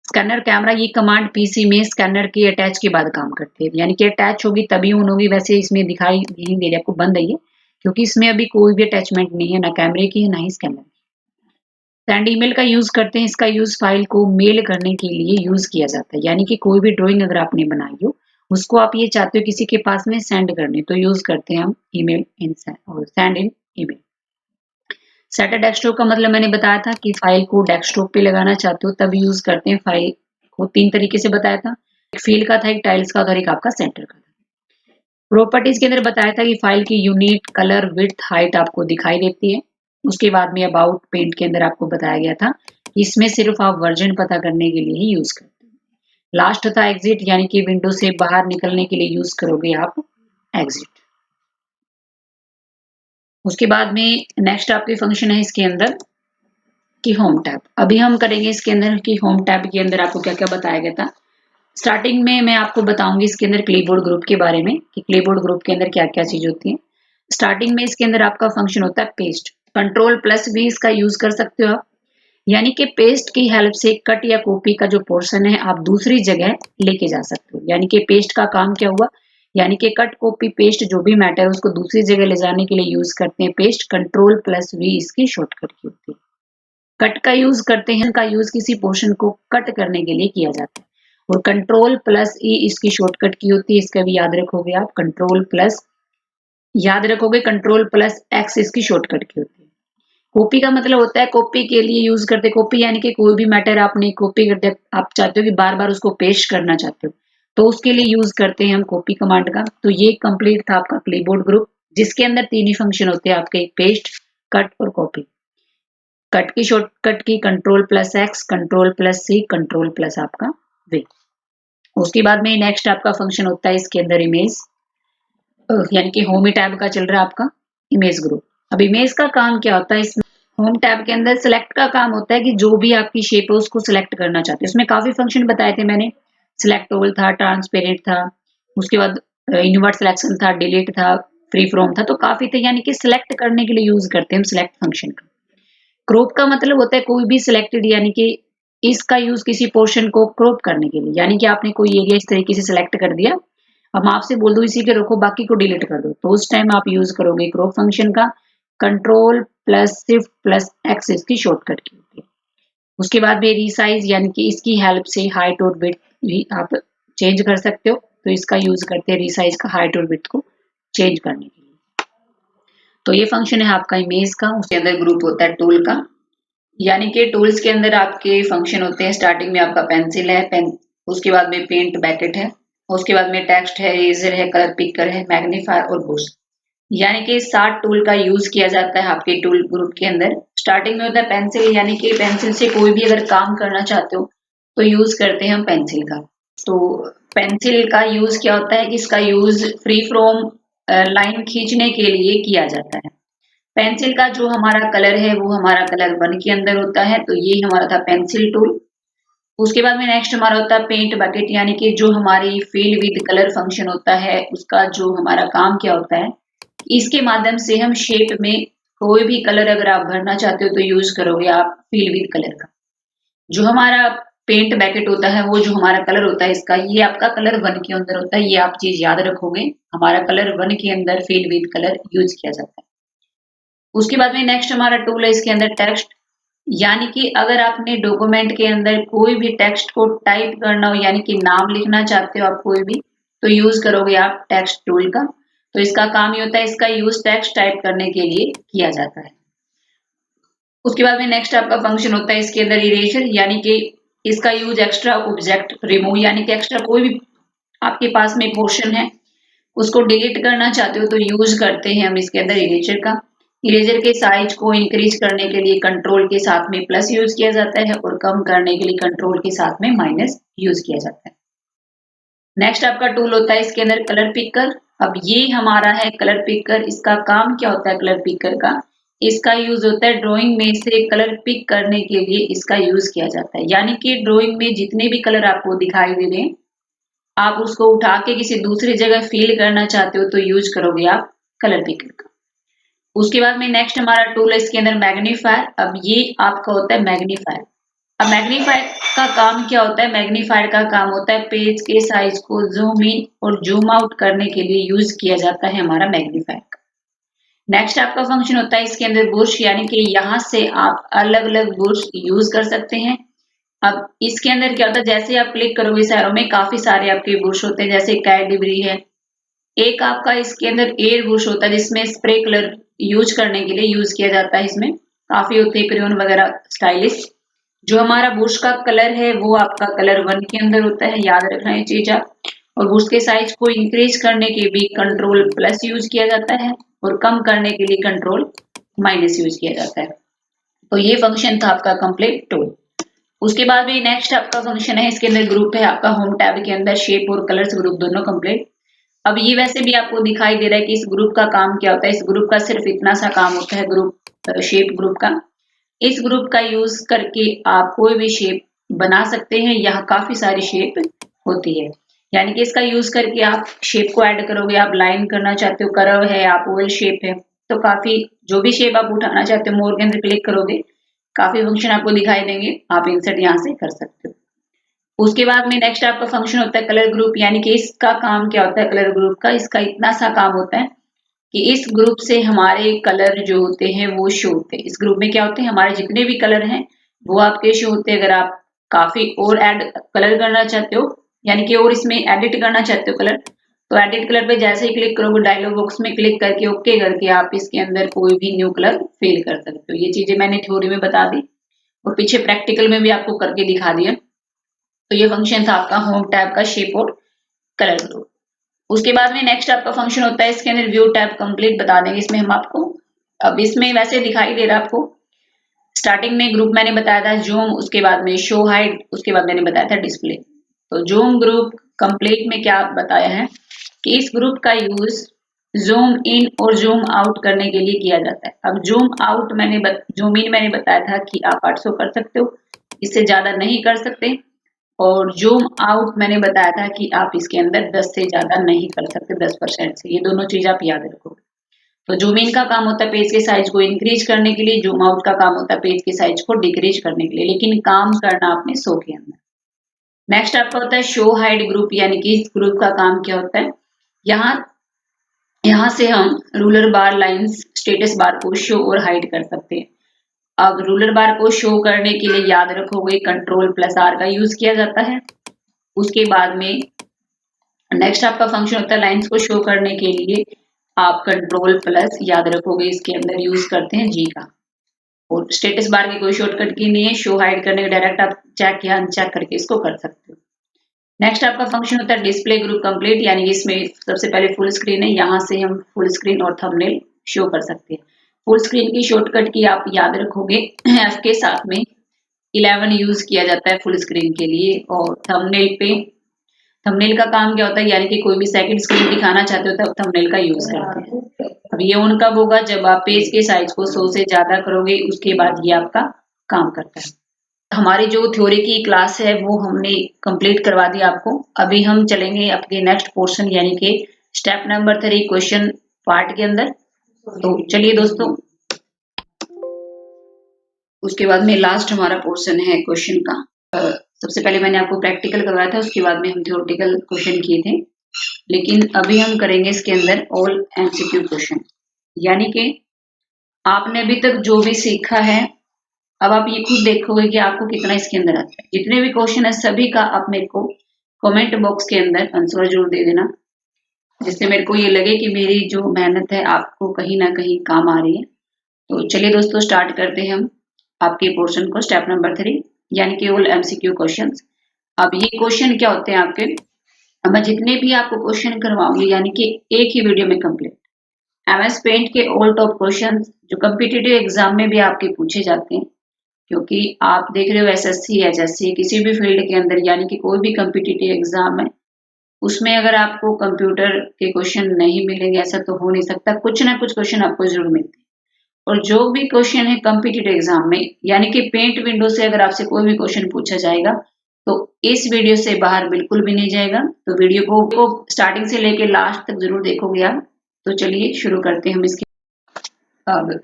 स्कैनर कैमरा, ये कमांड पीसी में स्कैनर के अटैच के बाद काम करती है, यानी कि अटैच होगी तभी ऑन होगी, वैसे इसमें दिखाई नहीं दे रही आपको, बंद है ये, क्योंकि इसमें अभी कोई भी अटैचमेंट नहीं है, ना कैमरे की है ना ही स्कैनर की। सेंड ईमेल का यूज करते हैं, इसका यूज फाइल को मेल करने के लिए यूज किया जाता है, यानी कि कोई भी ड्राइंग अगर आपने बनाई हो उसको आप ये चाहते हो किसी के पास में सेंड करने, तो यूज करते हैं हम email in send in email. Set a desktop का मतलब मैंने बताया था कि फाइल को डेस्कटॉप पे लगाना चाहते हो तब यूज करते हैं। फाइल को 3 तरीके से बताया था, एक फील का था, एक टाइल्स का था और एक आपका सेंटर का था। प्रॉपर्टीज के अंदर बताया था कि फाइल की यूनिट, कलर, विड्थ, हाइट आपको दिखाई देती है। उसके बाद में अबाउट पेंट के अंदर आपको बताया गया था कि इसमें सिर्फ आप वर्जन पता करने के लिए ही यूज करते हैं। लास्ट था एग्जिट, यानी कि विंडो से बाहर निकलने के लिए यूज करोगे आप एग्जिट। उसके बाद में नेक्स्ट आपके फंक्शन है इसके अंदर कि होम टैब। अभी हम करेंगे इसके अंदर कि होम टैब के अंदर आपको क्या क्या बताया गया था। स्टार्टिंग में मैं आपको बताऊंगी इसके अंदर क्लीबोर्ड ग्रुप के बारे में कि क्लीबोर्ड ग्रुप के अंदर क्या क्या चीज होती है। स्टार्टिंग में इसके अंदर आपका फंक्शन होता है पेस्ट। कंट्रोल प्लस भी इसका यूज कर सकते हो आप, यानी कि पेस्ट की हेल्प से कट या कॉपी का जो पोर्शन है आप दूसरी जगह लेके जा सकते हो। यानी कि पेस्ट का काम क्या हुआ, यानी कि कट कॉपी पेस्ट जो भी मैटर है उसको दूसरी जगह ले जाने के लिए यूज करते हैं पेस्ट। कंट्रोल प्लस वी इसकी शॉर्टकट की होती है। कट का यूज करते हैं, का यूज किसी पोर्शन को कट करने के लिए किया जाता है। और कंट्रोल प्लस ई इसकी शॉर्टकट की होती है, इसका भी याद रखोगे आप। कंट्रोल प्लस, याद रखोगे कंट्रोल प्लस एक्स इसकी शॉर्टकट की होती है। कॉपी का मतलब होता है कॉपी के लिए यूज करते, कॉपी यानी कि कोई भी मैटर आपने कॉपी करते, आप चाहते हो कि बार बार उसको पेस्ट करना चाहते हो तो उसके लिए यूज करते हैं हम कॉपी कमांड का। तो ये कंप्लीट था आपका क्लीबोर्ड ग्रुप, जिसके अंदर 3 ही फंक्शन होते हैं आपके, पेस्ट, कट और कॉपी। कट की शॉर्टकट की control plus X, control plus C, control plus आपका वी। उसके बाद में नेक्स्ट आपका फंक्शन होता है इसके अंदर इमेज, यानी कि होम टैब का चल रहा है आपका इमेज ग्रुप। अब इमेज का काम क्या होता है, इसमें होम टैब के अंदर सिलेक्ट का काम होता है कि जो भी आपकी शेप है उसको सिलेक्ट करना चाहते हैं। इसमें काफी फंक्शन बताए थे मैंने, सिलेक्ट ऑल था, ट्रांसपेरेंट था, उसके बाद इन्वर्ट सिलेक्शन था, डिलीट था, फ्री फ्रॉम था, तो काफी थे, यानी कि सिलेक्ट करने के लिए यूज करते हैं हम सिलेक्ट फंक्शन का। क्रॉप का मतलब होता है कोई भी सिलेक्टेड, यानी कि इसका यूज किसी पोर्शन को क्रॉप करने के लिए, यानी कि आपने कोई एरिया इस तरीके से सिलेक्ट कर दिया, अब मैं आपसे बोल दूं इसी के रखो, बाकी को डिलीट कर दो, तो उस टाइम आप यूज करोगे क्रॉप फंक्शन का। Control plus shift plus x इसकी शॉर्टकट की होती है। उसके बाद में रिसाइज, यानी कि इसकी हेल्प से हाइट और विड्थ भी आप चेंज कर सकते हो, तो इसका यूज करते हैं रिसाइज का हाइट और विड्थ को चेंज करने के लिए। तो ये फंक्शन है आपका इमेज का। उसके अंदर ग्रुप होता है टूल का, यानी कि टूल्स के अंदर आपके फंक्शन होते हैं। स्टार्टिंग में आपका पेंसिल है, उसके बाद में पेंट बैकेट है, उसके बाद में टेक्स्ट है, इरेजर है, कलर पिकर है, मैग्नीफायर और बुश, यानी कि 7 टूल का यूज किया जाता है आपके टूल ग्रुप के अंदर। स्टार्टिंग में होता है पेंसिल, यानी कि पेंसिल से कोई भी अगर काम करना चाहते हो तो यूज करते हैं हम पेंसिल का। तो पेंसिल का यूज क्या होता है कि इसका यूज फ्री फ्रॉम लाइन खींचने के लिए किया जाता है। पेंसिल का जो हमारा कलर है वो हमारा कलर 1 के अंदर होता है, तो ये हमारा था पेंसिल टूल। उसके बाद में नेक्स्ट हमारा होता है पेंट बकेट, यानी कि जो हमारी फिल विद कलर फंक्शन होता है, उसका जो हमारा काम क्या होता है, इसके माध्यम से हम शेप में कोई भी कलर अगर आप भरना चाहते हो तो यूज करोगे आप फिल विद कलर का। जो हमारा पेंट बैकेट होता है, वो जो हमारा कलर होता है इसका, ये आपका कलर 1 के अंदर होता है, ये आप चीज याद रखोगे, हमारा कलर 1 के अंदर फिल विद कलर यूज किया जाता है। उसके बाद में नेक्स्ट हमारा टूल है इसके अंदर टेक्स्ट, यानी कि अगर आपने डॉक्यूमेंट के अंदर कोई भी टेक्स्ट को टाइप करना हो, यानी कि नाम लिखना चाहते हो आप कोई भी, तो यूज करोगे आप टेक्स्ट टूल का। तो इसका काम ये होता है, इसका यूज टेक्स्ट टाइप करने के लिए किया जाता है। उसके बाद में नेक्स्ट आपका फंक्शन होता है इसके अंदर इरेजर, यानी कि इसका यूज एक्स्ट्रा ऑब्जेक्ट रिमूव, यानी कि एक्स्ट्रा कोई भी आपके पास में पोर्शन है उसको डिलीट करना चाहते हो तो यूज करते हैं हम इसके अंदर इरेजर का। इरेजर के साइज को इंक्रीज करने के लिए कंट्रोल के साथ में प्लस यूज किया जाता है, और कम करने के लिए कंट्रोल के साथ में माइनस यूज किया जाता है। नेक्स्ट आपका टूल होता है इसके अंदर कलर पिकर। अब ये हमारा है कलर पिकर, इसका काम क्या होता है कलर पिकर का, इसका यूज होता है ड्राइंग में से कलर पिक करने के लिए इसका यूज किया जाता है, यानी कि ड्राइंग में जितने भी कलर आपको दिखाई दे रहे हैं, आप उसको उठा के किसी दूसरी जगह फिल करना चाहते हो तो यूज करोगे आप कलर पिकर का। उसके बाद में नेक्स्ट हमारा टूल है इसके अंदर मैग्नीफायर। अब ये आपका होता है मैग्नीफायर। अब मैग्नीफायर का काम क्या होता है, मैग्नीफायर का काम होता है पेज के साइज को जूम इन और जूम आउट करने के लिए यूज किया जाता है हमारा मैग्नीफायर का। नेक्स्ट आपका फंक्शन होता है इसके अंदर बुश, यानी कि यहाँ से आप अलग अलग बुश यूज कर सकते हैं। अब इसके अंदर क्या होता है, जैसे आप क्लिक करोगे शहरों में काफी सारे आपके बुश होते हैं, जैसे कैडबरी है। एक आपका इसके अंदर एयर बुश होता है जिसमें स्प्रे कलर यूज करने के लिए यूज किया जाता है, इसमें काफी होते हैं क्रेयॉन वगैरह स्टाइलिश। जो हमारा बुश का कलर है वो आपका कलर 1 के अंदर होता है, याद रखना ये चीज आप। और बुश के साइज को इंक्रीज करने के भी कंट्रोल प्लस यूज किया जाता है, और कम करने के लिए कंट्रोल माइनस यूज किया जाता है। तो ये फंक्शन था आपका कंप्लीट टूल। उसके बाद भी नेक्स्ट आपका फंक्शन है इसके अंदर ग्रुप है आपका होम टैब के अंदर, शेप और कलर्स ग्रुप दोनों कंप्लीट। अब ये वैसे भी आपको दिखाई दे रहा है कि इस ग्रुप का काम क्या होता है, इस ग्रुप का सिर्फ इतना सा काम होता है ग्रुप शेप ग्रुप का। इस ग्रुप का यूज करके आप कोई भी शेप बना सकते हैं, यहाँ काफी सारी शेप होती है, यानी कि इसका यूज करके आप शेप को ऐड करोगे, आप लाइन करना चाहते हो, कर्व है, आप ओवल शेप है, तो काफी जो भी शेप आप उठाना चाहते हो मोर के अंदर क्लिक करोगे, काफी फंक्शन आपको दिखाई देंगे, आप इंसर्ट यहाँ से कर सकते हो। उसके बाद में नेक्स्ट आपका फंक्शन होता है कलर ग्रुप, यानी कि इसका काम क्या होता है कलर ग्रुप का, इसका इतना सा काम होता है कि इस ग्रुप से हमारे कलर जो होते हैं वो शो होते हैं। इस ग्रुप में क्या होते हैं, हमारे जितने भी कलर हैं वो आपके शो होते हैं। अगर आप काफी और ऐड कलर करना चाहते हो, यानी कि और इसमें एडिट करना चाहते हो कलर, तो एडिट कलर पे जैसे ही क्लिक करोगे डायलॉग बॉक्स में क्लिक करके ओके करके आप इसके अंदर कोई भी न्यू कलर फिल कर सकते हो। ये चीजें मैंने थ्योरी में बता दी और पीछे प्रैक्टिकल में भी आपको करके दिखा दिया। तो ये फंक्शन था आपका होम टैब का शेप और कलर ग्रुप। उसके बाद में नेक्स्ट आपका फंक्शन होता है इसके अंदर व्यू टैब, कंप्लीट बता देंगे इसमें हम आपको। अब इसमें वैसे दिखाई दे रहा है आपको, स्टार्टिंग में ग्रुप मैंने बताया था जूम, उसके बाद में शो हाइड, उसके बाद मैंने बताया था डिस्प्ले। तो जूम ग्रुप कंप्लीट में क्या बताया है कि इस ग्रुप का यूज जूम इन और जूम आउट करने के लिए किया जाता है। अब जूम आउट जूम इन मैंने बताया था कि आप 800 कर सकते हो, इससे ज्यादा नहीं कर सकते। और जूम आउट मैंने बताया था कि आप इसके अंदर 10 से ज्यादा नहीं कर सकते, 10% से। ये दोनों चीज आप याद रखोगे। तो जूम इन का काम होता है पेज के साइज को इंक्रीज करने के लिए, जूम आउट का काम होता है पेज के साइज को डिक्रीज करने के लिए, लेकिन काम करना आपने 100 के अंदर। नेक्स्ट आपका होता है शो हाइड ग्रुप, यानी कि इस ग्रुप का काम क्या होता है, यहाँ यहाँ से हम रूलर बार, लाइंस, स्टेटस बार को शो और हाइड कर सकते हैं। अब रूलर बार को शो करने के लिए याद रखोगे Ctrl+R का यूज किया जाता है। उसके बाद में नेक्स्ट आपका फंक्शन होता है लाइंस को शो करने के लिए आप Ctrl+ याद रखोगे, इसके अंदर यूज करते हैं जी का। और स्टेटस बार की कोई शॉर्टकट की नहीं है, शो हाइड करने के डायरेक्ट आप चेक या अनचेक करके इसको कर सकते हो। नेक्स्ट आपका फंक्शन होता है डिस्प्ले ग्रुप कंप्लीट, यानी कि इसमें सबसे पहले फुल स्क्रीन है, यहाँ से हम फुल स्क्रीन और थंबनेल शो कर सकते हैं। फुल स्क्रीन की शॉर्टकट की आप याद रखोगे F के साथ में 11 यूज किया जाता है फुल स्क्रीन के लिए। और थंबनेल का काम क्या होता है, यानी कि कोई भी सेकंड स्क्रीन दिखाना चाहते हो तो थंबनेल का यूज करते हैं। अब ये ऑन कब होगा, जब आप पेज के साइज को 100 से ज्यादा करोगे, उसके बाद ये आपका काम करता है। हमारी जो थ्योरी की क्लास है वो हमने कंप्लीट करवा दी आपको। अभी हम चलेंगे अपने नेक्स्ट पोर्शन, यानी कि स्टेप नंबर 3 क्वेश्चन पार्ट के अंदर। तो चलिए दोस्तों, उसके बाद में लास्ट हमारा पोर्शन है क्वेश्चन का। सबसे पहले मैंने आपको प्रैक्टिकल करवाया था, उसके बाद में हम थ्योरेटिकल क्वेश्चन किए थे, लेकिन अभी हम करेंगे इसके अंदर ऑल एमसीक्यू क्वेश्चन। यानी कि आपने अभी तक जो भी सीखा है, अब आप ये खुद देखोगे कि आपको कितना इसके अंदर आता है। जितने भी क्वेश्चन है सभी का आप मेरे को कमेंट बॉक्स के अंदर आंसर जरूर दे देना, जिससे मेरे को ये लगे कि मेरी जो मेहनत है आपको कहीं ना कहीं काम आ रही है। तो चलिए दोस्तों, स्टार्ट करते हैं हम आपके पोर्शन को, स्टेप नंबर 3, यानी कि ऑल एमसीक्यू क्वेश्चन। अब ये क्वेश्चन क्या होते हैं आपके, अब मैं जितने भी आपको क्वेश्चन करवाऊंगी, यानी कि एक ही वीडियो में कंप्लीट एमएस पेंट के ऑल टॉप क्वेश्चन जो कम्पिटिटिव एग्जाम में भी आपके पूछे जाते हैं। क्योंकि आप देख रहे हो एसएससी, एचएससी, किसी भी फील्ड के अंदर, यानी कि कोई भी कम्पिटिटिव एग्जाम है, उसमें अगर आपको कंप्यूटर के क्वेश्चन नहीं मिलेंगे ऐसा तो हो नहीं सकता, कुछ ना कुछ क्वेश्चन आपको जरूर मिलते हैं। और जो भी क्वेश्चन है कम्पिटिटिव एग्जाम में, यानी कि पेंट विंडो से अगर आपसे कोई भी क्वेश्चन पूछा जाएगा तो इस वीडियो से बाहर बिल्कुल भी नहीं जाएगा। तो वीडियो को स्टार्टिंग से लेके लास्ट तक जरूर देखोगे आप। तो चलिए शुरू करते हैं हम इसके। अब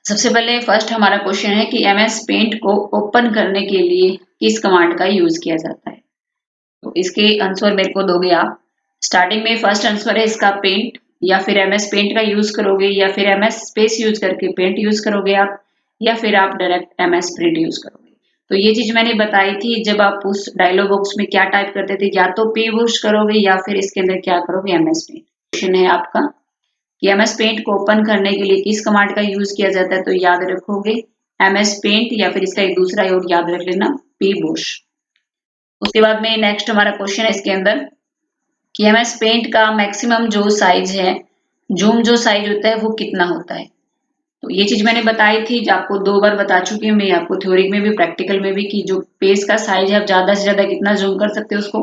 सबसे पहले फर्स्ट हमारा क्वेश्चन है कि एमएस पेंट को ओपन करने के लिए किस कमांड का यूज किया जाता है। तो इसके आंसर मेरे को दोगे आप। स्टार्टिंग में फर्स्ट आंसर है इसका पेंट, या फिर एमएस पेंट का यूज करोगे, या फिर एमएस स्पेस यूज करके पेंट यूज करोगे आप, या फिर आप डायरेक्ट एमएस प्रिंट यूज करोगे। तो ये चीज मैंने बताई थी जब आप उस डायलॉग बॉक्स में क्या टाइप करते थे, या तो पी बूस्ट करोगे या फिर इसके अंदर क्या करोगे, एमएस पेंट। क्वेश्चन है आपका कि एमएस पेंट को ओपन करने के लिए किस कमांड का यूज किया जाता है। तो याद रखोगे एमएस पेंट, या फिर इसका एक दूसरा योग याद रख लेना, पी बूस्ट। उसके बाद में नेक्स्ट हमारा क्वेश्चन है इसके अंदर कि एमएस पेंट का मैक्सिमम जो साइज है, जूम जो साइज होता है वो कितना होता है। तो ये चीज मैंने बताई थी, जो आपको 2 बार बता चुकी हूँ मैं, आपको थ्योरी में भी प्रैक्टिकल में भी, कि जो पेज का साइज है आप ज्यादा से ज्यादा कितना जूम कर सकते हो उसको।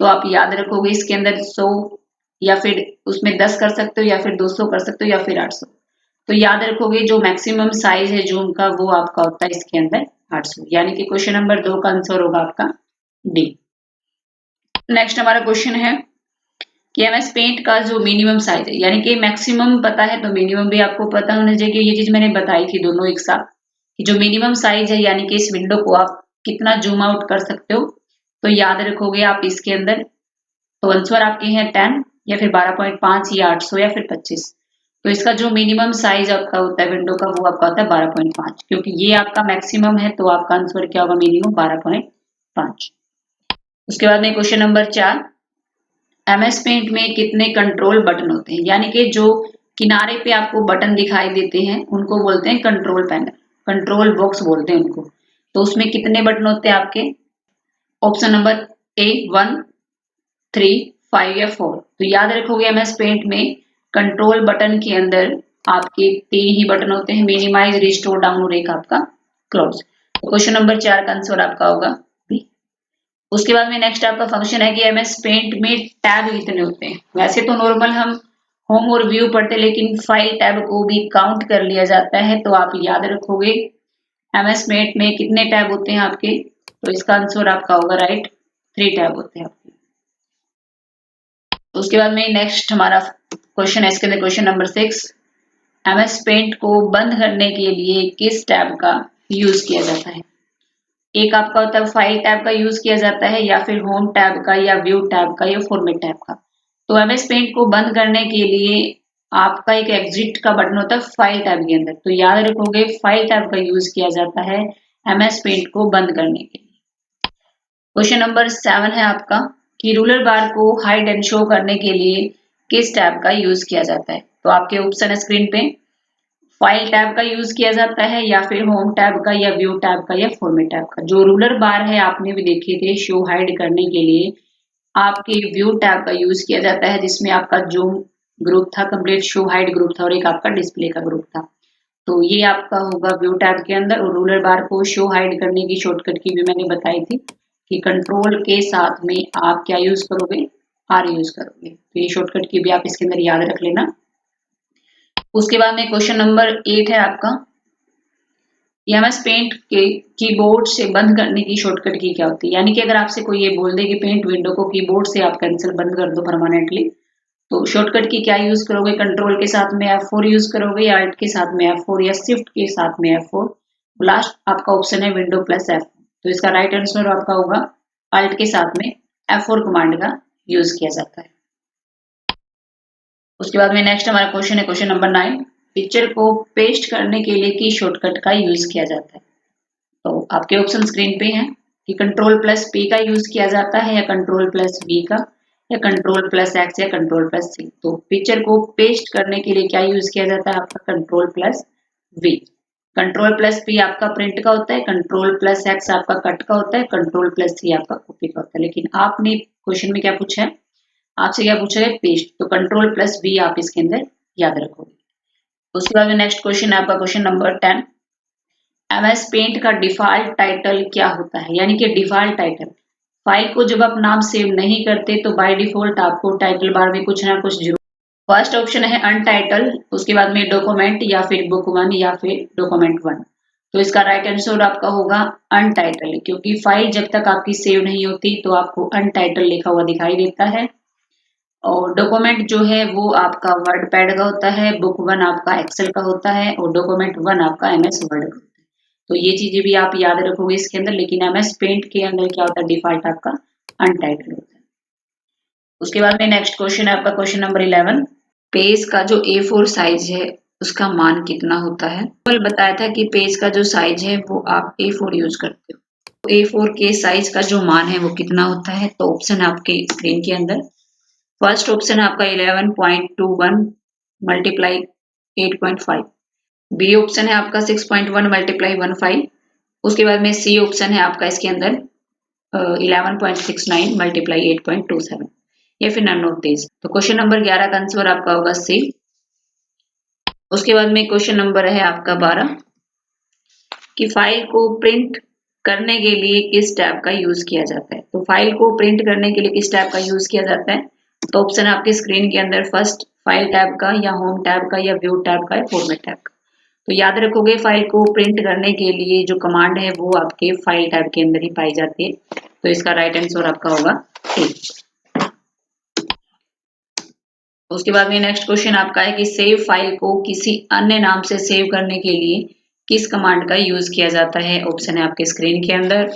तो आप याद रखोगे इसके अंदर 100, या फिर उसमें 10 कर सकते हो, या फिर 200 कर सकते हो, या फिर 800। तो याद रखोगे जो मैक्सिमम साइज है जूम का वो आपका होता है इसके अंदर 800, यानी कि क्वेश्चन नंबर 2 का आंसर होगा आपका डी। नेक्स्ट हमारा क्वेश्चन है कि एमएस पेंट का जो मिनिमम साइज है, यानी कि मैक्सिमम पता है तो मिनिमम भी आपको पता होना चाहिए। ये चीज मैंने बताई थी दोनों एक साथ, कि जो मिनिमम साइज है, यानी कि इस विंडो को आप कितना जूम आउट कर सकते हो। तो याद रखोगे आप इसके अंदर, तो आंसर आपके हैं 10, या फिर 12.5, या 800, या फिर 25। तो इसका जो मिनिमम साइज आपका होता है विंडो का, वो आपका होता है 12.5, क्योंकि ये आपका मैक्सिमम है, तो आपका आंसर क्या होगा, मिनिमम 12.5। उसके बाद में क्वेश्चन नंबर 4, एमएस पेंट में कितने कंट्रोल बटन होते हैं, यानी कि जो किनारे पे आपको बटन दिखाई देते हैं उनको बोलते हैं कंट्रोल पैनल, कंट्रोल बॉक्स बोलते हैं उनको। तो उसमें कितने बटन होते हैं आपके, ऑप्शन नंबर ए 1, 3, 5 या 4। तो याद रखोगे एमएस पेंट में कंट्रोल बटन के अंदर आपके 3 ही बटन होते हैं, मिनिमाइज, रिस्टोर, डाउन और एक आपका क्लोज। तो क्वेश्चन नंबर 4 का आंसर आपका होगा बी। उसके बाद में नेक्स्ट आपका फंक्शन है कि एमएस पेंट में टैब कितने होते हैं। वैसे तो नॉर्मल हम होम और व्यू पढ़ते हैं, लेकिन फाइल टैब को भी काउंट कर लिया जाता है। तो आप याद रखोगे एमएस पेंट में कितने टैब होते हैं आपके, तो इसका आंसर आपका होगा राइट 3 टैब होते हैं आपके। तो उसके बाद में नेक्स्ट हमारा क्वेश्चन है, इसके अंदर क्वेश्चन नंबर 6, MS पेंट को बंद करने के लिए किस टैब का यूज किया जाता है? एक आपका होता है फाइल टैब का यूज किया जाता है, या फिर होम टैब का, या व्यू टैब का, या फॉर्मेट टैब का। तो MS पेंट को बंद करने के लिए आपका एक एग्जिट का बटन होता है फाइल टैब के अंदर, तो याद रखोगे फाइल टैब का यूज किया जाता है MS पेंट को बंद करने के लिए। क्वेश्चन नंबर 7 है आपका कि रूलर बार को हाइड एंड शो करने के लिए किस टैब का यूज किया जाता है? तो आपके ऑप्शन है स्क्रीन पे, फाइल टैब का यूज किया जाता है, या फिर होम टैब का, या व्यू टैब का, या फॉर्मेट टैब का। जो रूलर बार है आपने भी देखे थे शो हाइड करने के लिए आपके व्यू टैब का यूज किया जाता है, जिसमें आपका जो ग्रुप था कंप्लीट शो हाइड ग्रुप था, और एक आपका डिस्प्ले का ग्रुप था। तो ये आपका होगा व्यू टैब के अंदर। और रूलर बार को शो हाइड करने की शॉर्टकट की भी मैंने बताई थी कि कंट्रोल के साथ में आप क्या यूज करोगे, R यूज करोगे। तो ये शॉर्टकट की भी आप इसके अंदर याद रख लेना। उसके बाद में क्वेश्चन नंबर 8 है आपका, MS पेंट के कीबोर्ड से बंद करने की शॉर्टकट की क्या होती है? यानी कि अगर आपसे कोई ये बोल दे कि पेंट विंडो को कीबोर्ड से आप कैंसिल बंद कर दो परमानेंटली, तो शॉर्टकट की क्या यूज करोगे? कंट्रोल के साथ में F4 यूज करोगे, या अल्ट के साथ में F4, या शिफ्ट के साथ में F4? लास्ट आपका ऑप्शन है विंडो प्लस F। तो इसका राइट आंसर आपका होगा अल्ट के साथ में F4 कमांड का यूज किया जाता है। उसके बाद में नेक्स्ट हमारा क्वेश्चन है क्वेश्चन नंबर 9, पिक्चर को पेस्ट करने के लिए की शॉर्टकट का यूज किया जाता है? तो आपके ऑप्शन स्क्रीन पे हैं कि कंट्रोल प्लस P का यूज किया जाता है, या कंट्रोल प्लस V का, या कंट्रोल प्लस X, या कंट्रोल प्लस C। तो पिक्चर को पेस्ट करने के लिए क्या यूज किया जाता है? आपका control plus V। Control plus P आपका प्रिंट का होता है, कंट्रोल प्लस X आपका कट का होता है, कंट्रोल प्लस C आपका कॉपी का होता है। लेकिन आपने क्वेश्चन में क्या पूछा है? आपसे क्या पूछा है? पेस्ट। तो कंट्रोल प्लस V आप इसके अंदर याद रखोगे। उसके बाद में नेक्स्ट क्वेश्चन है आपका क्वेश्चन नंबर 10, MS पेंट का डिफॉल्ट टाइटल क्या होता है? यानी कि डिफॉल्ट टाइटल, फाइल को जब आप नाम सेव नहीं करते तो बाय डिफॉल्ट आपको टाइटल बार में कुछ ना कुछ जरूर। फर्स्ट ऑप्शन है अनटाइटल, उसके बाद में डॉक्यूमेंट, या फिर बुक 1, या फिर डॉक्यूमेंट 1। तो इसका राइट आंसर आपका होगा अनटाइटल, क्योंकि फाइल जब तक आपकी सेव नहीं होती तो आपको अनटाइटल लिखा हुआ दिखाई देता है। और डॉक्यूमेंट जो है वो आपका वर्ड पैड का होता है, बुक 1 आपका एक्सेल का होता है, और डॉक्यूमेंट 1 आपका MS वर्ड का होता है। तो ये चीजें भी आप याद रखोगे इसके अंदर। लेकिन MS पेंट के अंदर क्या होता है? डिफॉल्ट आपका अनटाइटल होता है। उसके बाद में नेक्स्ट क्वेश्चन है आपका क्वेश्चन नंबर 11, पेज का जो A4 साइज है उसका मान कितना होता है? कल बताया था कि पेज का जो साइज है वो आप A4 यूज करते हो, तो A4 के साइज का जो मान है वो कितना होता है? तो ऑप्शन है आपके स्क्रीन के अंदर। फर्स्ट ऑप्शन है आपका 11.21 मल्टीप्लाई 8.5, बी ऑप्शन है आपका 6.1 मल्टीप्लाई 15, उसके बाद में सी ऑप्शन है आपका इसके अंदर 11.69 मल्टीप्लाई 8.27, या फिर नन ऑफ दिस। तो क्वेश्चन नंबर 11 का आंसर आपका होगा सी। उसके बाद में क्वेश्चन नंबर है आपका 12 कि फाइल को प्रिंट करने के लिए किस टैब का यूज किया जाता है? तो फाइल को प्रिंट करने के लिए किस टैब का यूज किया जाता है? तो ऑप्शन है आपके स्क्रीन के अंदर, फर्स्ट फाइल टैब का, या होम टैब का, या व्यू टैब का, या फॉर्मेट टैब का। तो याद रखोगे फाइल को प्रिंट करने के लिए जो कमांड है वो आपके फाइल टैब के अंदर ही पाई जाती है। तो इसका राइट आंसर आपका होगा ए। उसके बाद में नेक्स्ट क्वेश्चन आपका है कि सेव फाइल को किसी अन्य नाम से सेव करने के लिए किस कमांड का यूज किया जाता है? ऑप्शन है आपके स्क्रीन के अंदर,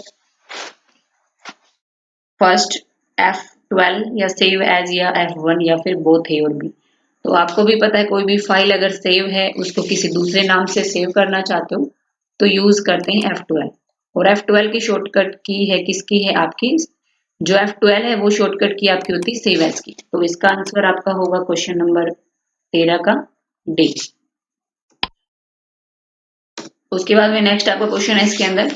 फर्स्ट F12, या सेव एज, या F1, या फिर बोथ ए और बी। तो आपको भी पता है कोई भी फाइल अगर सेव है उसको किसी दूसरे नाम से सेव करना चाहते हो तो यूज करते हैं F12। और F12 की शॉर्टकट की है किसकी है? आपकी। जो F12 है वो शॉर्टकट की आपकी होती है सेव एज की। तो इसका आंसर आपका होगा क्वेश्चन नंबर 13 का डी। उसके बाद में नेक्स्ट आपका क्वेश्चन है इसके अंदर,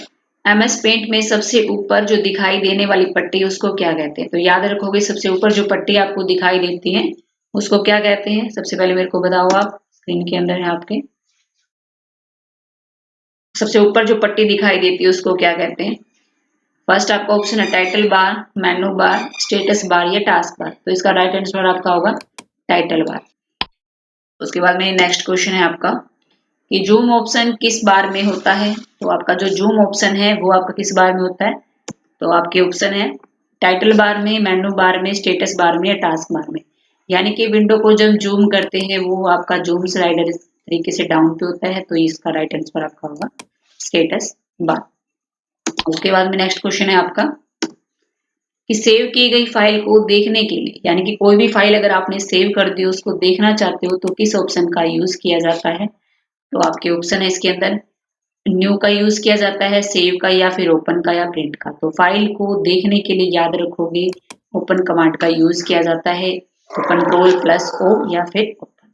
MS पेंट में सबसे ऊपर जो दिखाई देने वाली पट्टी उसको क्या कहते हैं? तो याद रखोगे सबसे ऊपर जो पट्टी आपको दिखाई देती है उसको क्या कहते हैं? सबसे पहले मेरे को बताओ, आप स्क्रीन के अंदर है आपके, सबसे ऊपर जो पट्टी दिखाई देती है उसको क्या कहते हैं? फर्स्ट आपका ऑप्शन है टाइटल बार, मेनू बार, स्टेटस बार, या टास्क बार। तो इसका राइट आंसर आपका होगा टाइटल बार। उसके बाद में नेक्स्ट क्वेश्चन है आपका कि जूम ऑप्शन किस बार में होता है? तो आपका जो जूम ऑप्शन है वो आपका किस बार में होता है? तो आपके ऑप्शन है टाइटल बार में, मेनू बार में, स्टेटस बार में या टास्क बार में। यानी कि विंडो को जब जूम करते हैं वो आपका जूम स्लाइडर इस तरीके से डाउन पे होता है, तो इसका राइट आंसर आपका होगा स्टेटस बार। उसके बाद में नेक्स्ट क्वेश्चन है आपका कि सेव की गई फाइल को देखने के लिए, यानी कि कोई भी फाइल अगर आपने सेव कर दी उसको देखना चाहते हो तो किस ऑप्शन का यूज किया जाता है। तो आपके ऑप्शन है इसके अंदर न्यू का यूज किया जाता है, सेव का, या फिर ओपन का, या प्रिंट का। तो फाइल को देखने के लिए याद रखोगे ओपन कमांड का यूज किया जाता है, तो कंट्रोल प्लस ओ या फिर ओपन।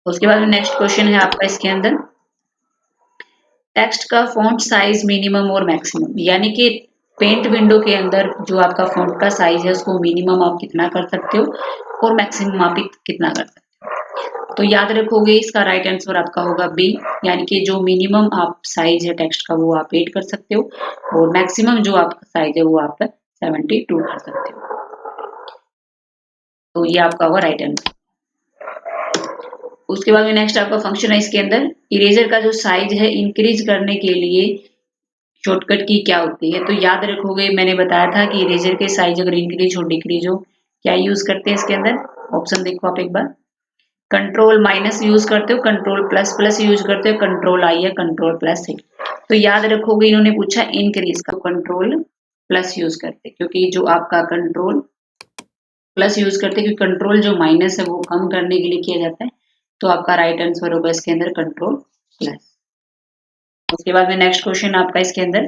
उसके बाद में नेक्स्ट क्वेश्चन है आपका इसके अंदर टेक्स्ट का फॉन्ट साइज मिनिमम और मैक्सिमम, यानी कि पेंट विंडो के अंदर जो आपका फॉन्ट का साइज है उसको मिनिमम आप कितना कर सकते हो और मैक्सिमम आप कितना कर सकते हो। तो याद रखोगे इसका राइट आंसर आपका होगा बी, यानी कि जो मिनिमम आप साइज है टेक्स्ट का वो आप 8 कर सकते हो और मैक्सिमम जो आपका साइज है वो आप 72 कर सकते हो। तो ये आपका होगा राइट आंसर। उसके बाद में नेक्स्ट आपका फंक्शन है इसके अंदर इरेजर का जो साइज है इंक्रीज करने के लिए शॉर्टकट की क्या होती है। तो याद रखोगे मैंने बताया था कि इरेजर के साइज अगर इंक्रीज हो डिक्रीज हो क्या यूज करते हैं इसके अंदर। ऑप्शन देखो आप एक बार, कंट्रोल माइनस यूज करते हो, कंट्रोल प्लस प्लस यूज करते हो, कंट्रोल आई या कंट्रोल प्लस है। तो याद रखोगे इन्होंने पूछा इंक्रीज का, कंट्रोल प्लस यूज करते क्योंकि जो आपका कंट्रोल प्लस यूज करते क्योंकि कंट्रोल जो माइनस है वो कम करने के लिए किया जाता है। तो आपका राइट आंसर होगा इसके अंदर कंट्रोल प्लस। उसके बाद में नेक्स्ट क्वेश्चन आपका इसके अंदर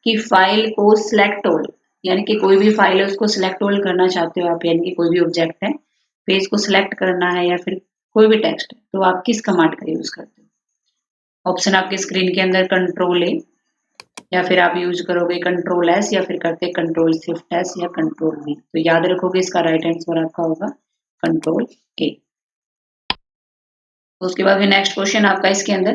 कि फाइल को सिलेक्ट ऑल, यानी कि कोई भी फाइल है उसको सिलेक्ट ऑल करना चाहते हो आप, यानी कि कोई भी ऑब्जेक्ट है पेज को सिलेक्ट करना है या फिर कोई भी टेक्स्ट है, तो आप किस कमांड का यूज करते हो। ऑप्शन आपके स्क्रीन के अंदर कंट्रोल ए, या फिर आप यूज करोगे कंट्रोल एस, या फिर करते कंट्रोल शिफ्ट एस या कंट्रोल वी। तो याद रखोगे इसका राइट आंसर आपका होगा कंट्रोल के। उसके बाद में नेक्स्ट क्वेश्चन आपका इसके अंदर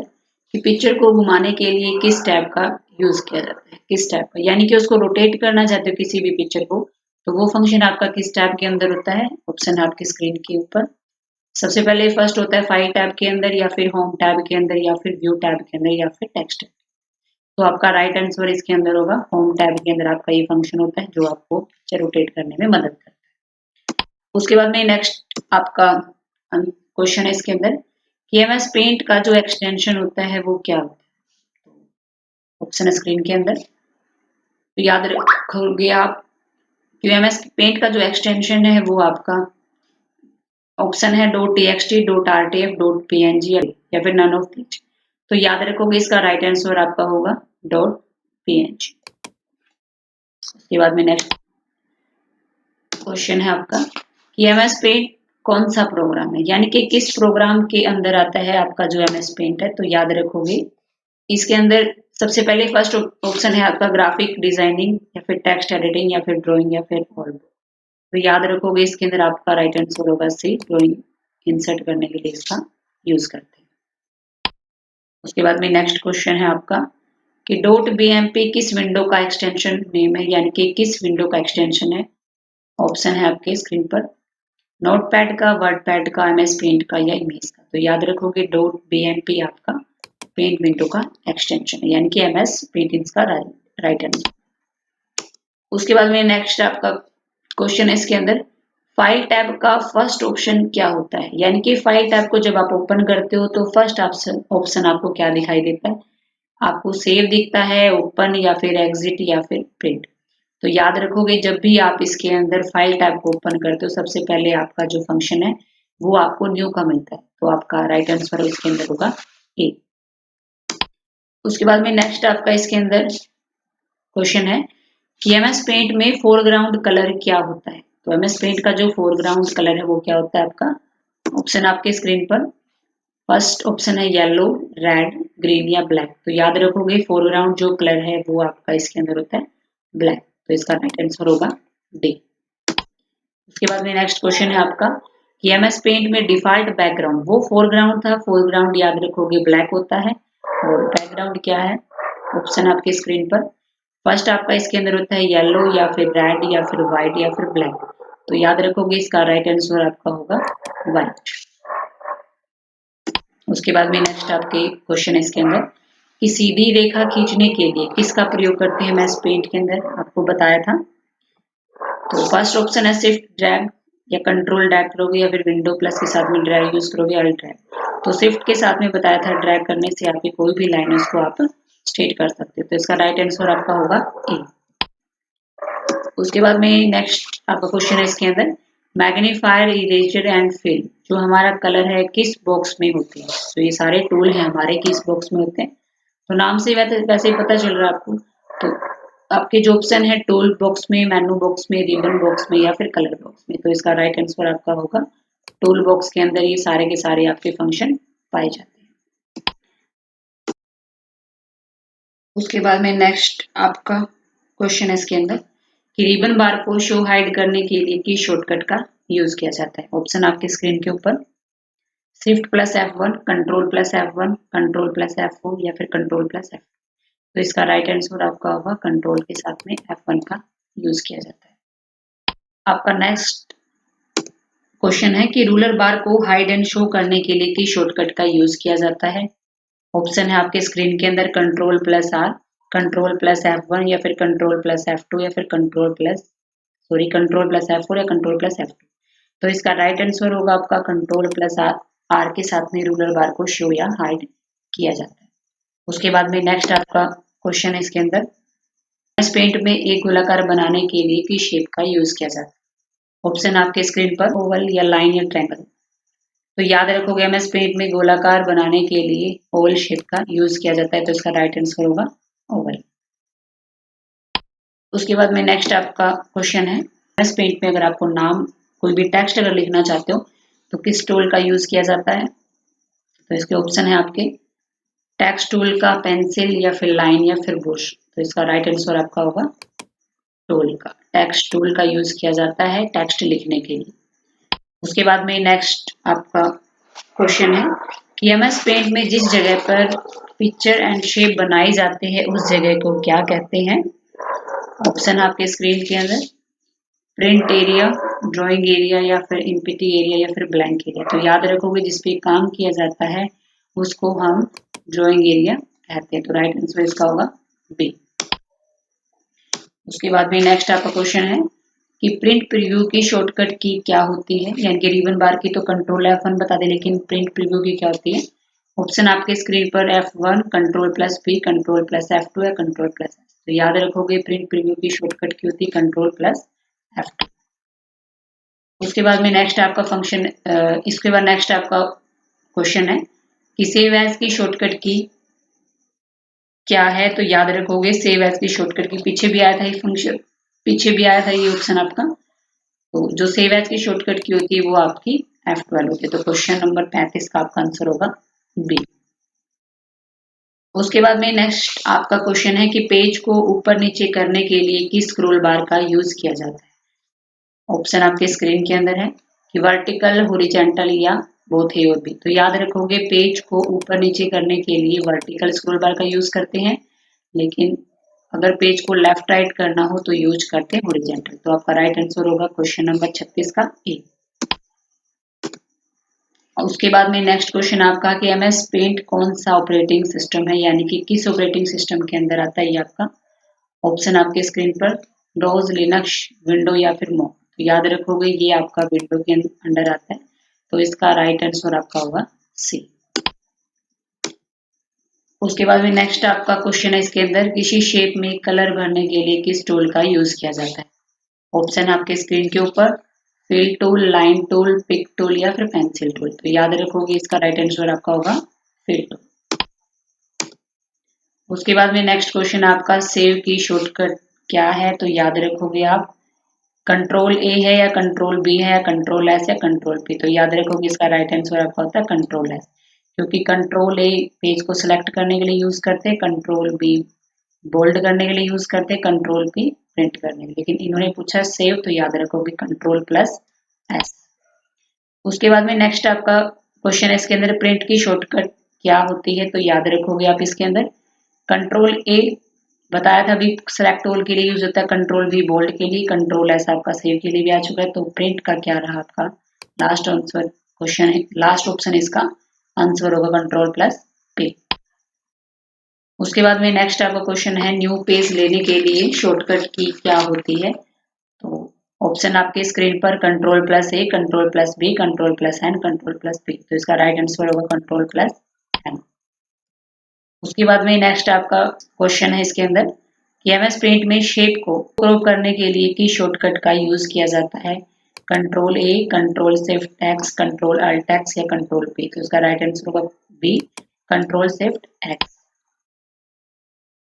कि पिक्चर को घुमाने के लिए किस टैब का यूज किया जाता है, किस टैब का, यानी कि उसको रोटेट करना चाहते हो किसी भी पिक्चर को, तो वो फंक्शन आपका किस टैब के अंदर होता है। ऑप्शन आपकी स्क्रीन के ऊपर, सबसे पहले फर्स्ट होता है फाइल टैब के अंदर, या फिर होम टैब के अंदर, या फिर व्यू टैब के अंदर, या फिर टेक्स्ट। तो आपका राइट आंसर इसके अंदर होगा होम टैब के अंदर आपका ये फंक्शन होता है जो आपको पिक्चर रोटेट करने में मदद करता है। उसके बाद में नेक्स्ट आपका क्वेश्चन है इसके अंदर कि एमएस पेंट का जो एक्सटेंशन होता है वो क्या होता है। ऑप्शन स्क्रीन के अंदर, तो याद रखोगे आप कि एमएस पेंट का जो एक्सटेंशन है वो आपका ऑप्शन है .txt, .rtf, .png या फिर नन ऑफ दीज। तो याद रखोगे इसका राइट आंसर आपका होगा .png। उसके बाद में नेक्स्ट क्वेश्चन है आपका कि एमएस पेंट कौन सा प्रोग्राम है, यानी कि किस प्रोग्राम के अंदर आता है आपका जो एमएस पेंट है। तो याद रखोगे इसके अंदर सबसे पहले फर्स्ट ऑप्शन है आपका ग्राफिक डिजाइनिंग, या फिर टेक्स्ट एडिटिंग, या फिर ड्राइंग, या फिर ऑल। तो याद रखोगे इसके अंदर आपका राइट आंसर होगा सी, ड्राइंग इंसर्ट करने के लिए इसका यूज करते हैं। उसके बाद में नेक्स्ट क्वेश्चन है आपका कि .bmp किस विंडो का एक्सटेंशन नेम है, यानी कि किस विंडो का एक्सटेंशन है। ऑप्शन है आपके स्क्रीन पर, नोटपैड का, वर्डपैड का, एमएस पेंट का, या इमेज का। तो याद रखोगे .bmp आपका पेंट विंडो का एक्सटेंशन है, यानी कि एमएस पेंट इसका राइट आंसर। उसके बाद में नेक्स्ट आपका क्वेश्चन है इसके अंदर फाइल टैब का फर्स्ट ऑप्शन क्या होता है, यानी कि फाइल टैब को जब आप ओपन करते हो तो फर्स्ट ऑप्शन आपको क्या दिखाई देता है। आपको सेव दिखता है, ओपन, या फिर एग्जिट, या फिर प्रिंट। तो याद रखोगे जब भी आप इसके अंदर फाइल टैब को ओपन करते हो सबसे पहले आपका जो फंक्शन है वो आपको न्यू का मिलता है, तो आपका राइट आंसर इसके अंदर होगा ए। उसके बाद में नेक्स्ट आपका इसके अंदर क्वेश्चन है कि एमएस पेंट में फोरग्राउंड कलर क्या होता है। तो एमएस पेंट का जो फोरग्राउंड कलर है वो क्या होता है आपका। ऑप्शन आपके स्क्रीन पर, फर्स्ट ऑप्शन है येलो, रेड, ग्रीन, या ब्लैक। तो याद रखोगे फोरग्राउंड जो कलर है वो आपका इसके अंदर होता है ब्लैक, तो इसका राइट आंसर होगा डी। उसके बाद में नेक्स्ट क्वेश्चन है आपका कि एमएस पेंट में डिफॉल्ट बैकग्राउंड, वो फोरग्राउंड था, फोरग्राउंड याद रखोगे ब्लैक होता है, और बैकग्राउंड क्या है। ऑप्शन आपके स्क्रीन पर, फर्स्ट आपका इसके अंदर होता है येलो, या फिर रेड, या फिर व्हाइट, या फिर ब्लैक। तो याद रखोगे इसका राइट आंसर आपका होगा व्हाइट। उसके बाद में नेक्स्ट आपके क्वेश्चन है इसके अंदर कि सीधी रेखा खींचने के लिए किसका प्रयोग करते हैं एमएस पेंट के अंदर, आपको बताया था। तो फर्स्ट ऑप्शन है शिफ्ट ड्रैग या कंट्रोल ड्रैग करोगे या फिर विंडो प्लस के साथ में ड्रैग यूज करोगे, अल्ट ड्रैग। तो शिफ्ट के साथ में बताया था ड्रैग करने से आपकी कोई भी लाइन है उसको आप स्ट्रेट कर सकते हो। तो इसका राइट आंसर आपका होगा ए। उसके बाद में नेक्स्ट आपका क्वेश्चन है इसके अंदर, मैग्नीफायर, इरेजर एंड फिल जो हमारा कलर है किस बॉक्स में होते हैं। तो ये सारे टूल हैं हमारे किस बॉक्स में होते हैं। तो नाम से वैसे ही पता चल रहा है आपको। तो आपके जो ऑप्शन है टूल बॉक्स में, मेनू बॉक्स में, रिबन बॉक्स में या फिर कलर बॉक्स में। तो इसका राइट आंसर आपका होगा टूल बॉक्स के अंदर ये सारे के सारे आपके फंक्शन पाए जाते हैं। उसके बाद में नेक्स्ट आपका क्वेश्चन है इसके अंदर कि रिबन बार को शो हाइड करने के लिए किस शॉर्टकट का यूज किया जाता है। ऑप्शन आपके स्क्रीन के ऊपर, shift plus F1, control plus F1, control plus F4 या फिर कंट्रोल प्लस F। तो इसका राइट आंसर आपका होगा कंट्रोल के साथ में F1 का यूज किया जाता है। आपका नेक्स्ट क्वेश्चन है कि रूलर बार को हाइड एंड शो करने के लिए किस शॉर्टकट का यूज किया जाता है। ऑप्शन है आपके स्क्रीन के अंदर, control plus R, control plus F1 या फिर कंट्रोल प्लस F2 या फिर कंट्रोल प्लस F4 या कंट्रोल प्लस F2। तो इसका राइट आंसर होगा आपका कंट्रोल प्लस R के साथ में रूलर बार को शो या हाइड किया जाता है। उसके बाद में नेक्स्ट आपका क्वेश्चन है इसके अंदर, एमएस पेंट में एक गोलाकार बनाने के लिए किस शेप का यूज किया जाता है। ऑप्शन आपके स्क्रीन पर, ओवल या लाइन या ट्रायंगल। तो याद रखोगे एमएस पेंट में गोलाकार बनाने के लिए ओवल शेप का यूज किया जाता है। तो इसका राइट आंसर होगा ओवल। उसके बाद में नेक्स्ट आपका क्वेश्चन है, एमएस पेंट में अगर आपको नाम कोई भी टेक्स्ट अगर लिखना चाहते हो तो किस टूल का यूज किया जाता है। तो इसके ऑप्शन है आपके टेक्स्ट टूल का, पेंसिल या फिर लाइन या फिर ब्रश। तो इसका राइट आंसर आपका होगा टूल का, टेक्स्ट टूल का यूज किया जाता है टेक्स्ट लिखने के लिए। उसके बाद में नेक्स्ट आपका क्वेश्चन है कि एमएस पेंट में जिस जगह पर पिक्चर एंड शेप बनाई जाते हैं उस जगह को क्या कहते हैं। ऑप्शन आपके स्क्रीन के अंदर, प्रिंट एरिया, ड्राइंग एरिया या फिर एम्प्टी एरिया या फिर ब्लैंक एरिया। तो याद रखोगे जिस पे काम किया जाता है उसको हम ड्राइंग एरिया कहते हैं। तो राइट आंसर इसका होगा बी। उसके बाद में नेक्स्ट आपका क्वेश्चन है कि प्रिंट प्रीव्यू की शॉर्टकट की क्या होती है। यानी कि रिबन बार की तो कंट्रोल F1 बता दे, लेकिन प्रिंट प्रीव्यू की क्या होती है। ऑप्शन आपके स्क्रीन पर, F1, control plus P, control plus F2 या कंट्रोल प्लस S। तो याद रखोगे प्रिंट प्रीव्यू की शॉर्टकट की होती है कंट्रोल प्लस F2। उसके बाद में नेक्स्ट आपका फंक्शन, इसके बाद नेक्स्ट आपका क्वेश्चन है कि सेव एज की शॉर्टकट की क्या है। तो याद रखोगे सेव एज की शॉर्टकट की पीछे भी आया था ये फंक्शन, पीछे भी आया था ये ऑप्शन आपका। तो जो सेव एज की शॉर्टकट की होती है वो आपकी F12 होती है। तो क्वेश्चन नंबर 35 का आपका आंसर होगा बी। उसके बाद में नेक्स्ट आपका क्वेश्चन है कि पेज को ऊपर नीचे करने के लिए किस स्क्रॉल बार का यूज किया जाता है। ऑप्शन आपके स्क्रीन के अंदर है कि वर्टिकल, हॉरिजॉन्टल या बोथ ए और बी। तो याद रखोगे पेज को ऊपर नीचे करने के लिए वर्टिकल स्क्रॉल बार का यूज करते हैं, लेकिन अगर पेज को लेफ्ट राइट करना हो तो यूज करते हैं हॉरिजॉन्टल। तो आपका राइट आंसर होगा क्वेश्चन नंबर 36 का ए। उसके बाद में नेक्स्ट क्वेश्चन आपका कि एमएस पेंट कौन सा ऑपरेटिंग सिस्टम है, यानी कि किस ऑपरेटिंग सिस्टम के अंदर आता है ये आपका। ऑप्शन आपके स्क्रीन पर, डोज, लिनक्स, विंडो या फिर मॉक। तो याद रखोगे ये आपका विंडो के अंडर आता है। तो इसका राइट आंसर आपका होगा सी। उसके बाद में नेक्स्ट आपका क्वेश्चन है इसके अंदर, किसी शेप में कलर भरने के लिए किस टूल का यूज किया जाता है। ऑप्शन आपके स्क्रीन के ऊपर, fill tool, line tool, pick tool या फिर पेंसिल टूल। तो याद रखोगे इसका राइट आंसर आपका होगा फिल टूल। उसके बाद में नेक्स्ट क्वेश्चन आपका सेव की शॉर्टकट क्या है। तो याद रखोगे आप कंट्रोल ए है या कंट्रोल बी है या कंट्रोल एस या कंट्रोल पी। तो याद रखोगे इसका राइट आंसर आपका होता है कंट्रोल एस, क्योंकि कंट्रोल ए पेज को सिलेक्ट करने के लिए यूज करते हैं, कंट्रोल बी बोल्ड करने के लिए यूज करते हैं, कंट्रोल पी प्रिंट करने के लिए। लेकिन इन्होंने पूछा सेव, तो याद रखोगे कंट्रोल प्लस एस। उसके बाद में नेक्स्ट आपका क्वेश्चन है इसके अंदर, प्रिंट की शॉर्टकट क्या होती है। तो याद रखोगे आप इसके अंदर कंट्रोल ए बताया था अभी सेलेक्ट ऑल के लिए यूज होता है, कंट्रोल वी बोल्ड के लिए, कंट्रोल एस आपका सेव के लिए भी आ चुका है। तो प्रिंट का क्या रहा आपका लास्ट आंसर क्वेश्चन है, लास्ट ऑप्शन इसका आंसर होगा कंट्रोल प्लस पी। उसके बाद में नेक्स्ट आपका क्वेश्चन है न्यू पेज लेने के लिए शॉर्टकट की क्या होती है। तो ऑप्शन आपके स्क्रीन पर कंट्रोल+A, कंट्रोल+B, कंट्रोल+N, कंट्रोल+P। तो इसका राइट आंसर होगा कंट्रोल+N। उसके बाद में नेक्स्ट आपका क्वेश्चन है इसके अंदर कि एमएस पेंट में शेप को क्रॉप करने के लिए किस शॉर्टकट का यूज किया जाता है। कंट्रोल+A, कंट्रोल+Shift+X, कंट्रोल+Alt+X या कंट्रोल+P। तो इसका राइट आंसर होगा बी, कंट्रोल+Shift+X।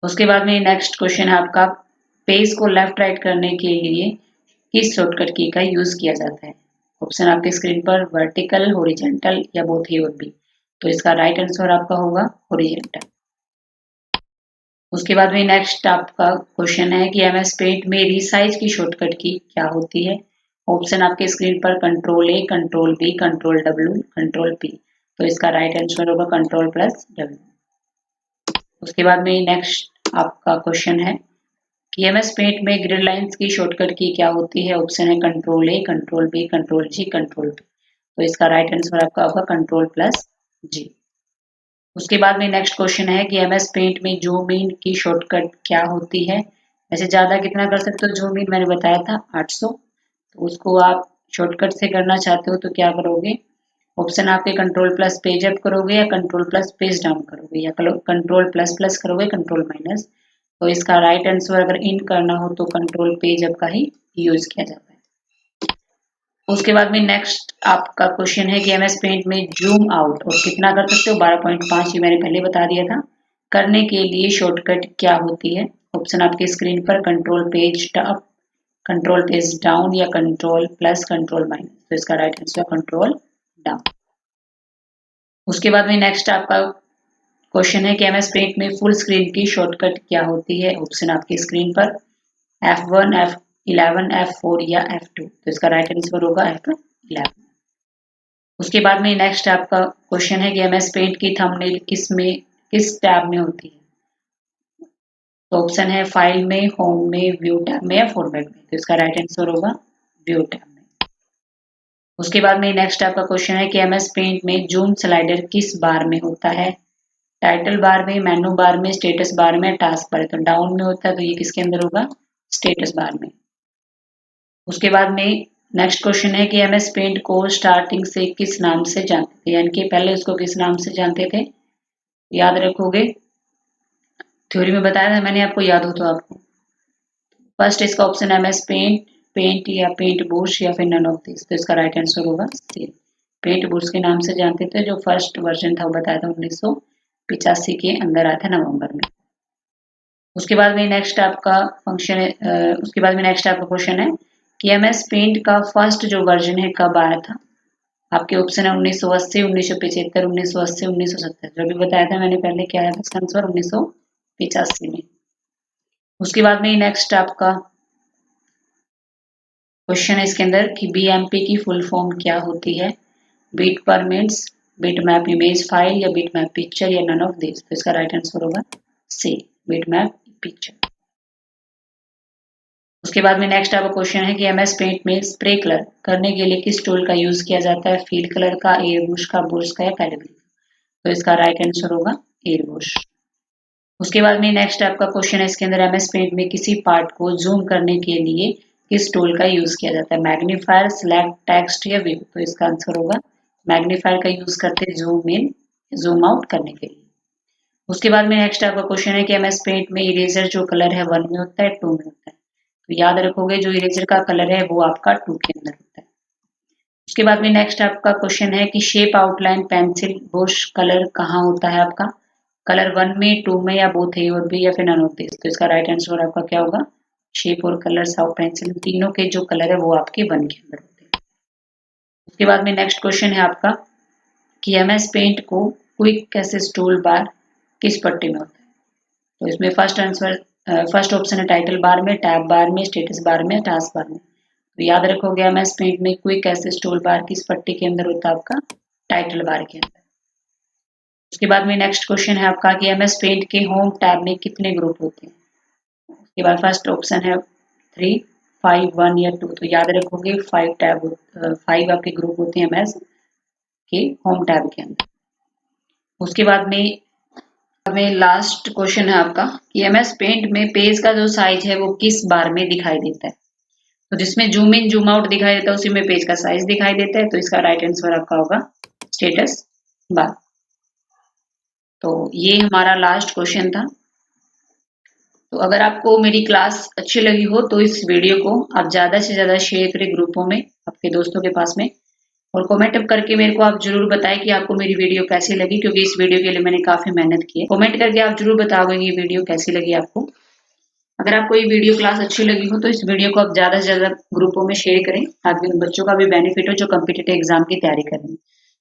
उसके बाद में नेक्स्ट क्वेश्चन है आपका पेज को लेफ्ट राइट करने के लिए किस शॉर्टकट की का यूज किया जाता है। ऑप्शन आपके स्क्रीन पर वर्टिकल, हॉरिजॉन्टल या बोथ ए और बी। तो इसका राइट आंसर आपका होगा हॉरिजॉन्टल। उसके बाद में नेक्स्ट आपका क्वेश्चन है कि एमएस पेंट में रिसाइज की शॉर्टकट की क्या होती है। ऑप्शन आपके स्क्रीन पर कंट्रोल+A, कंट्रोल+B, कंट्रोल+W, कंट्रोल+P। तो इसका राइट आंसर होगा कंट्रोल+W। उसके बाद में नेक्स्ट आपका क्वेश्चन है कि एमएस पेंट में ग्रिड लाइंस की शॉर्टकट की क्या होती है। ऑप्शन है कंट्रोल+A, कंट्रोल+B, कंट्रोल+G, कंट्रोल+P। तो इसका राइट आंसर आपका होगा कंट्रोल+G। उसके बाद में नेक्स्ट क्वेश्चन है कि एमएस पेंट में जूम इन की शॉर्टकट क्या होती है। वैसे ज़्यादा कितना कर सकते हो जूम इन, मैंने बताया था 800। तो उसको आप शॉर्टकट से करना चाहते हो तो क्या करोगे। ऑप्शन आपके कंट्रोल+पेज अप करोगे या कंट्रोल+पेज डाउन करोगे या कंट्रोल++ करोगे, कंट्रोल-। तो इसका राइट आंसर अगर इन करना हो तो कंट्रोल+पेज अप का ही यूज किया जाता है। उसके बाद में नेक्स्ट आपका क्वेश्चन है कि एमएस पेंट में जूम आउट और कितना कर सकते हो 12.5, ये मैंने पहले बता दिया था। करने के लिए शॉर्टकट क्या होती है। ऑप्शन आपके स्क्रीन पर कंट्रोल+पेज अप, कंट्रोल+पेज डाउन या कंट्रोल+, कंट्रोल-। तो इसका राइट आंसर कंट्रोल डाउन। उसके बाद में नेक्स्ट आपका क्वेश्चन है कि एमएस पेंट में फुल स्क्रीन की शॉर्टकट क्या होती है। ऑप्शन आपकी स्क्रीन पर F1, F11, F4 या F2। तो इसका राइट आंसर होगा F11। उसके बाद में नेक्स्ट आपका क्वेश्चन है कि एमएस पेंट की थंबनेल किस टैब में होती है। तो ऑप्शन है फाइल में, होम में, व्यू टैब में या फॉर्मेट में। तो इसका राइट आंसर होगा व्यू टैब में। उसके बाद में नेक्स्ट आपका क्वेश्चन है कि एमएस पेंट में जूम स्लाइडर किस बार में होता है। टाइटल बार में, मेनू बार में, स्टेटस बार में, टास्क बार। तो डाउन में होता है तो ये किसके अंदर होगा, स्टेटस बार में। उसके बाद में नेक्स्ट क्वेश्चन है कि एमएस पेंट को स्टार्टिंग से किस नाम से जानते थे, यानी कि पहले उसको किस नाम से जानते थे। याद रखोगे, थ्योरी में बताया था मैंने आपको, याद हो तो आपको। फर्स्ट इसका ऑप्शन एमएस पेंट, पेंट या पेंट बुश या फिर नन ऑफ दिस। तो इसका राइट आंसर होगा सी, पेंट बुश के नाम से जानते थे। जो फर्स्ट वर्जन था वो बताया था 1985 के अंदर आया था नवंबर में। उसके बाद में नेक्स्ट आपका फंक्शन है, उसके बाद में नेक्स्ट आपका क्वेश्चन है कि एमएस पेंट का फर्स्ट जो वर्जन है कब आया था। आपके ऑप्शन है 1980, 1975, 1980, 1970। जो भी बताया था मैंने पहले, क्या आया था इसका आंसर 1985 में। उसके बाद में नेक्स्ट आपका क्वेश्चन है इसके अंदर कि बीएमपी की फुल फॉर्म क्या होती है। बिट पर मिनट्स, बिटमैप इमेज फाइल या बिटमैप पिक्चर या नन ऑफ दिस। तो इसका राइट आंसर होगा सी, बिटमैप पिक्चर। उसके बाद में नेक्स्ट आपका क्वेश्चन है कि एमएस पेंट में स्प्रे कलर करने के लिए किस टूल का यूज किया जाता है। फील्ड कलर का, एयर ब्रश का, ब्रश का या कैलिब्रेटर। तो इसका राइट आंसर होगा एयर ब्रश। उसके बाद में नेक्स्ट आपका क्वेश्चन है इसके अंदर एमएस पेंट में किसी पार्ट को जूम करने के लिए किस टूल का यूज किया जाता है। मैग्नीफायर, सिलेक्ट, टेक्स्ट या व्यू। तो इसका आंसर होगा मैग्नीफायर का यूज करते हैं जूम इन, जूम आउट करने के लिए। उसके बाद में नेक्स्ट आपका क्वेश्चन है कि एमएस पेंट में इरेजर जो कलर है 1 में होता है, 2 में होता है। तो याद रखोगे जो इरेजर का कलर है वो आपका 2 के अंदर होता है। उसके बाद में नेक्स्ट आपका क्वेश्चन है कि shape, outline, pencil, Bush colour कहाँ होता है आपका। कलर 1 में, 2 में या बोथ ए और बी या फिर नन ऑफ दिस। तो इसका राइट आंसर आपका क्या होगा, शेप और कलर, साउथ पेंसिल, तीनों के जो कलर है वो आपके 1 के अंदर होते हैं। उसके बाद में नेक्स्ट क्वेश्चन है आपका कि एमएस पेंट को क्विक एक्सेस टूल बार किस पट्टी में होता है। तो इसमें फर्स्ट ऑप्शन है टाइटल बार में, टैब बार में, स्टेटस बार में, टास्क बार में। तो याद रखोगे एमएस पेंट में क्विक एक्सेस टूल बार किस पट्टी के अंदर होता है आपका, टाइटल बार के अंदर। उसके बाद में नेक्स्ट क्वेश्चन है आपका कि एमएस पेंट के होम टैब में कितने ग्रुप होते हैं। उसके बाद फर्स्ट ऑप्शन है 3, 5, 1 या 2। तो याद रखोगे 5 आपके ग्रुप होते हैं एमएस के होम टैब के अंदर। उसके बाद में में लास्ट क्वेश्चन है आपका कि एमएस पेंट में पेज का जो साइज है वो किस बार में दिखाई देता है। तो जिसमें जूम इन जूम आउट दिखाई देता है उसी में पेज का साइज दिखाई देता है, तो इसका राइट आंसर आपका होगा स्टेटस बार। तो ये हमारा लास्ट क्वेश्चन था। तो अगर आपको मेरी क्लास अच्छी लगी हो तो इस वीडियो को आप ज़्यादा से ज़्यादा शेयर करें ग्रुपों में, आपके दोस्तों के पास में, और कमेंट करके मेरे को आप जरूर बताएं कि आपको मेरी वीडियो कैसी लगी, क्योंकि इस वीडियो के लिए मैंने काफ़ी मेहनत की है। कमेंट करके आप जरूर बताओगे ये वीडियो कैसी लगी आपको। अगर आपको ये वीडियो क्लास अच्छी लगी हो तो इस वीडियो को आप ज़्यादा से ज़्यादा ग्रुपों में शेयर करें, ताकि उन बच्चों का भी बेनिफिट हो जो कॉम्पिटिटिव एग्जाम की तैयारी कर रहे हैं।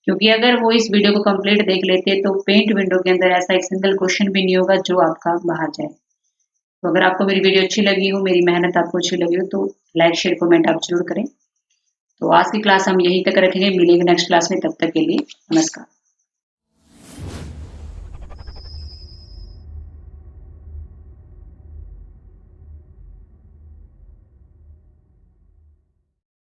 क्योंकि अगर वो इस वीडियो को कंप्लीट देख लेते तो पेंट विंडो के अंदर ऐसा एक सिंगल क्वेश्चन भी नहीं होगा जो आपका बाहर जाए। तो अगर आपको मेरी वीडियो अच्छी लगी हो, मेरी मेहनत आपको अच्छी लगी हो, तो लाइक शेयर कमेंट आप जरूर करें। तो आज की क्लास हम यहीं तक रखेंगे, मिलेंगे नेक्स्ट क्लास में, तब तक के लिए नमस्कार।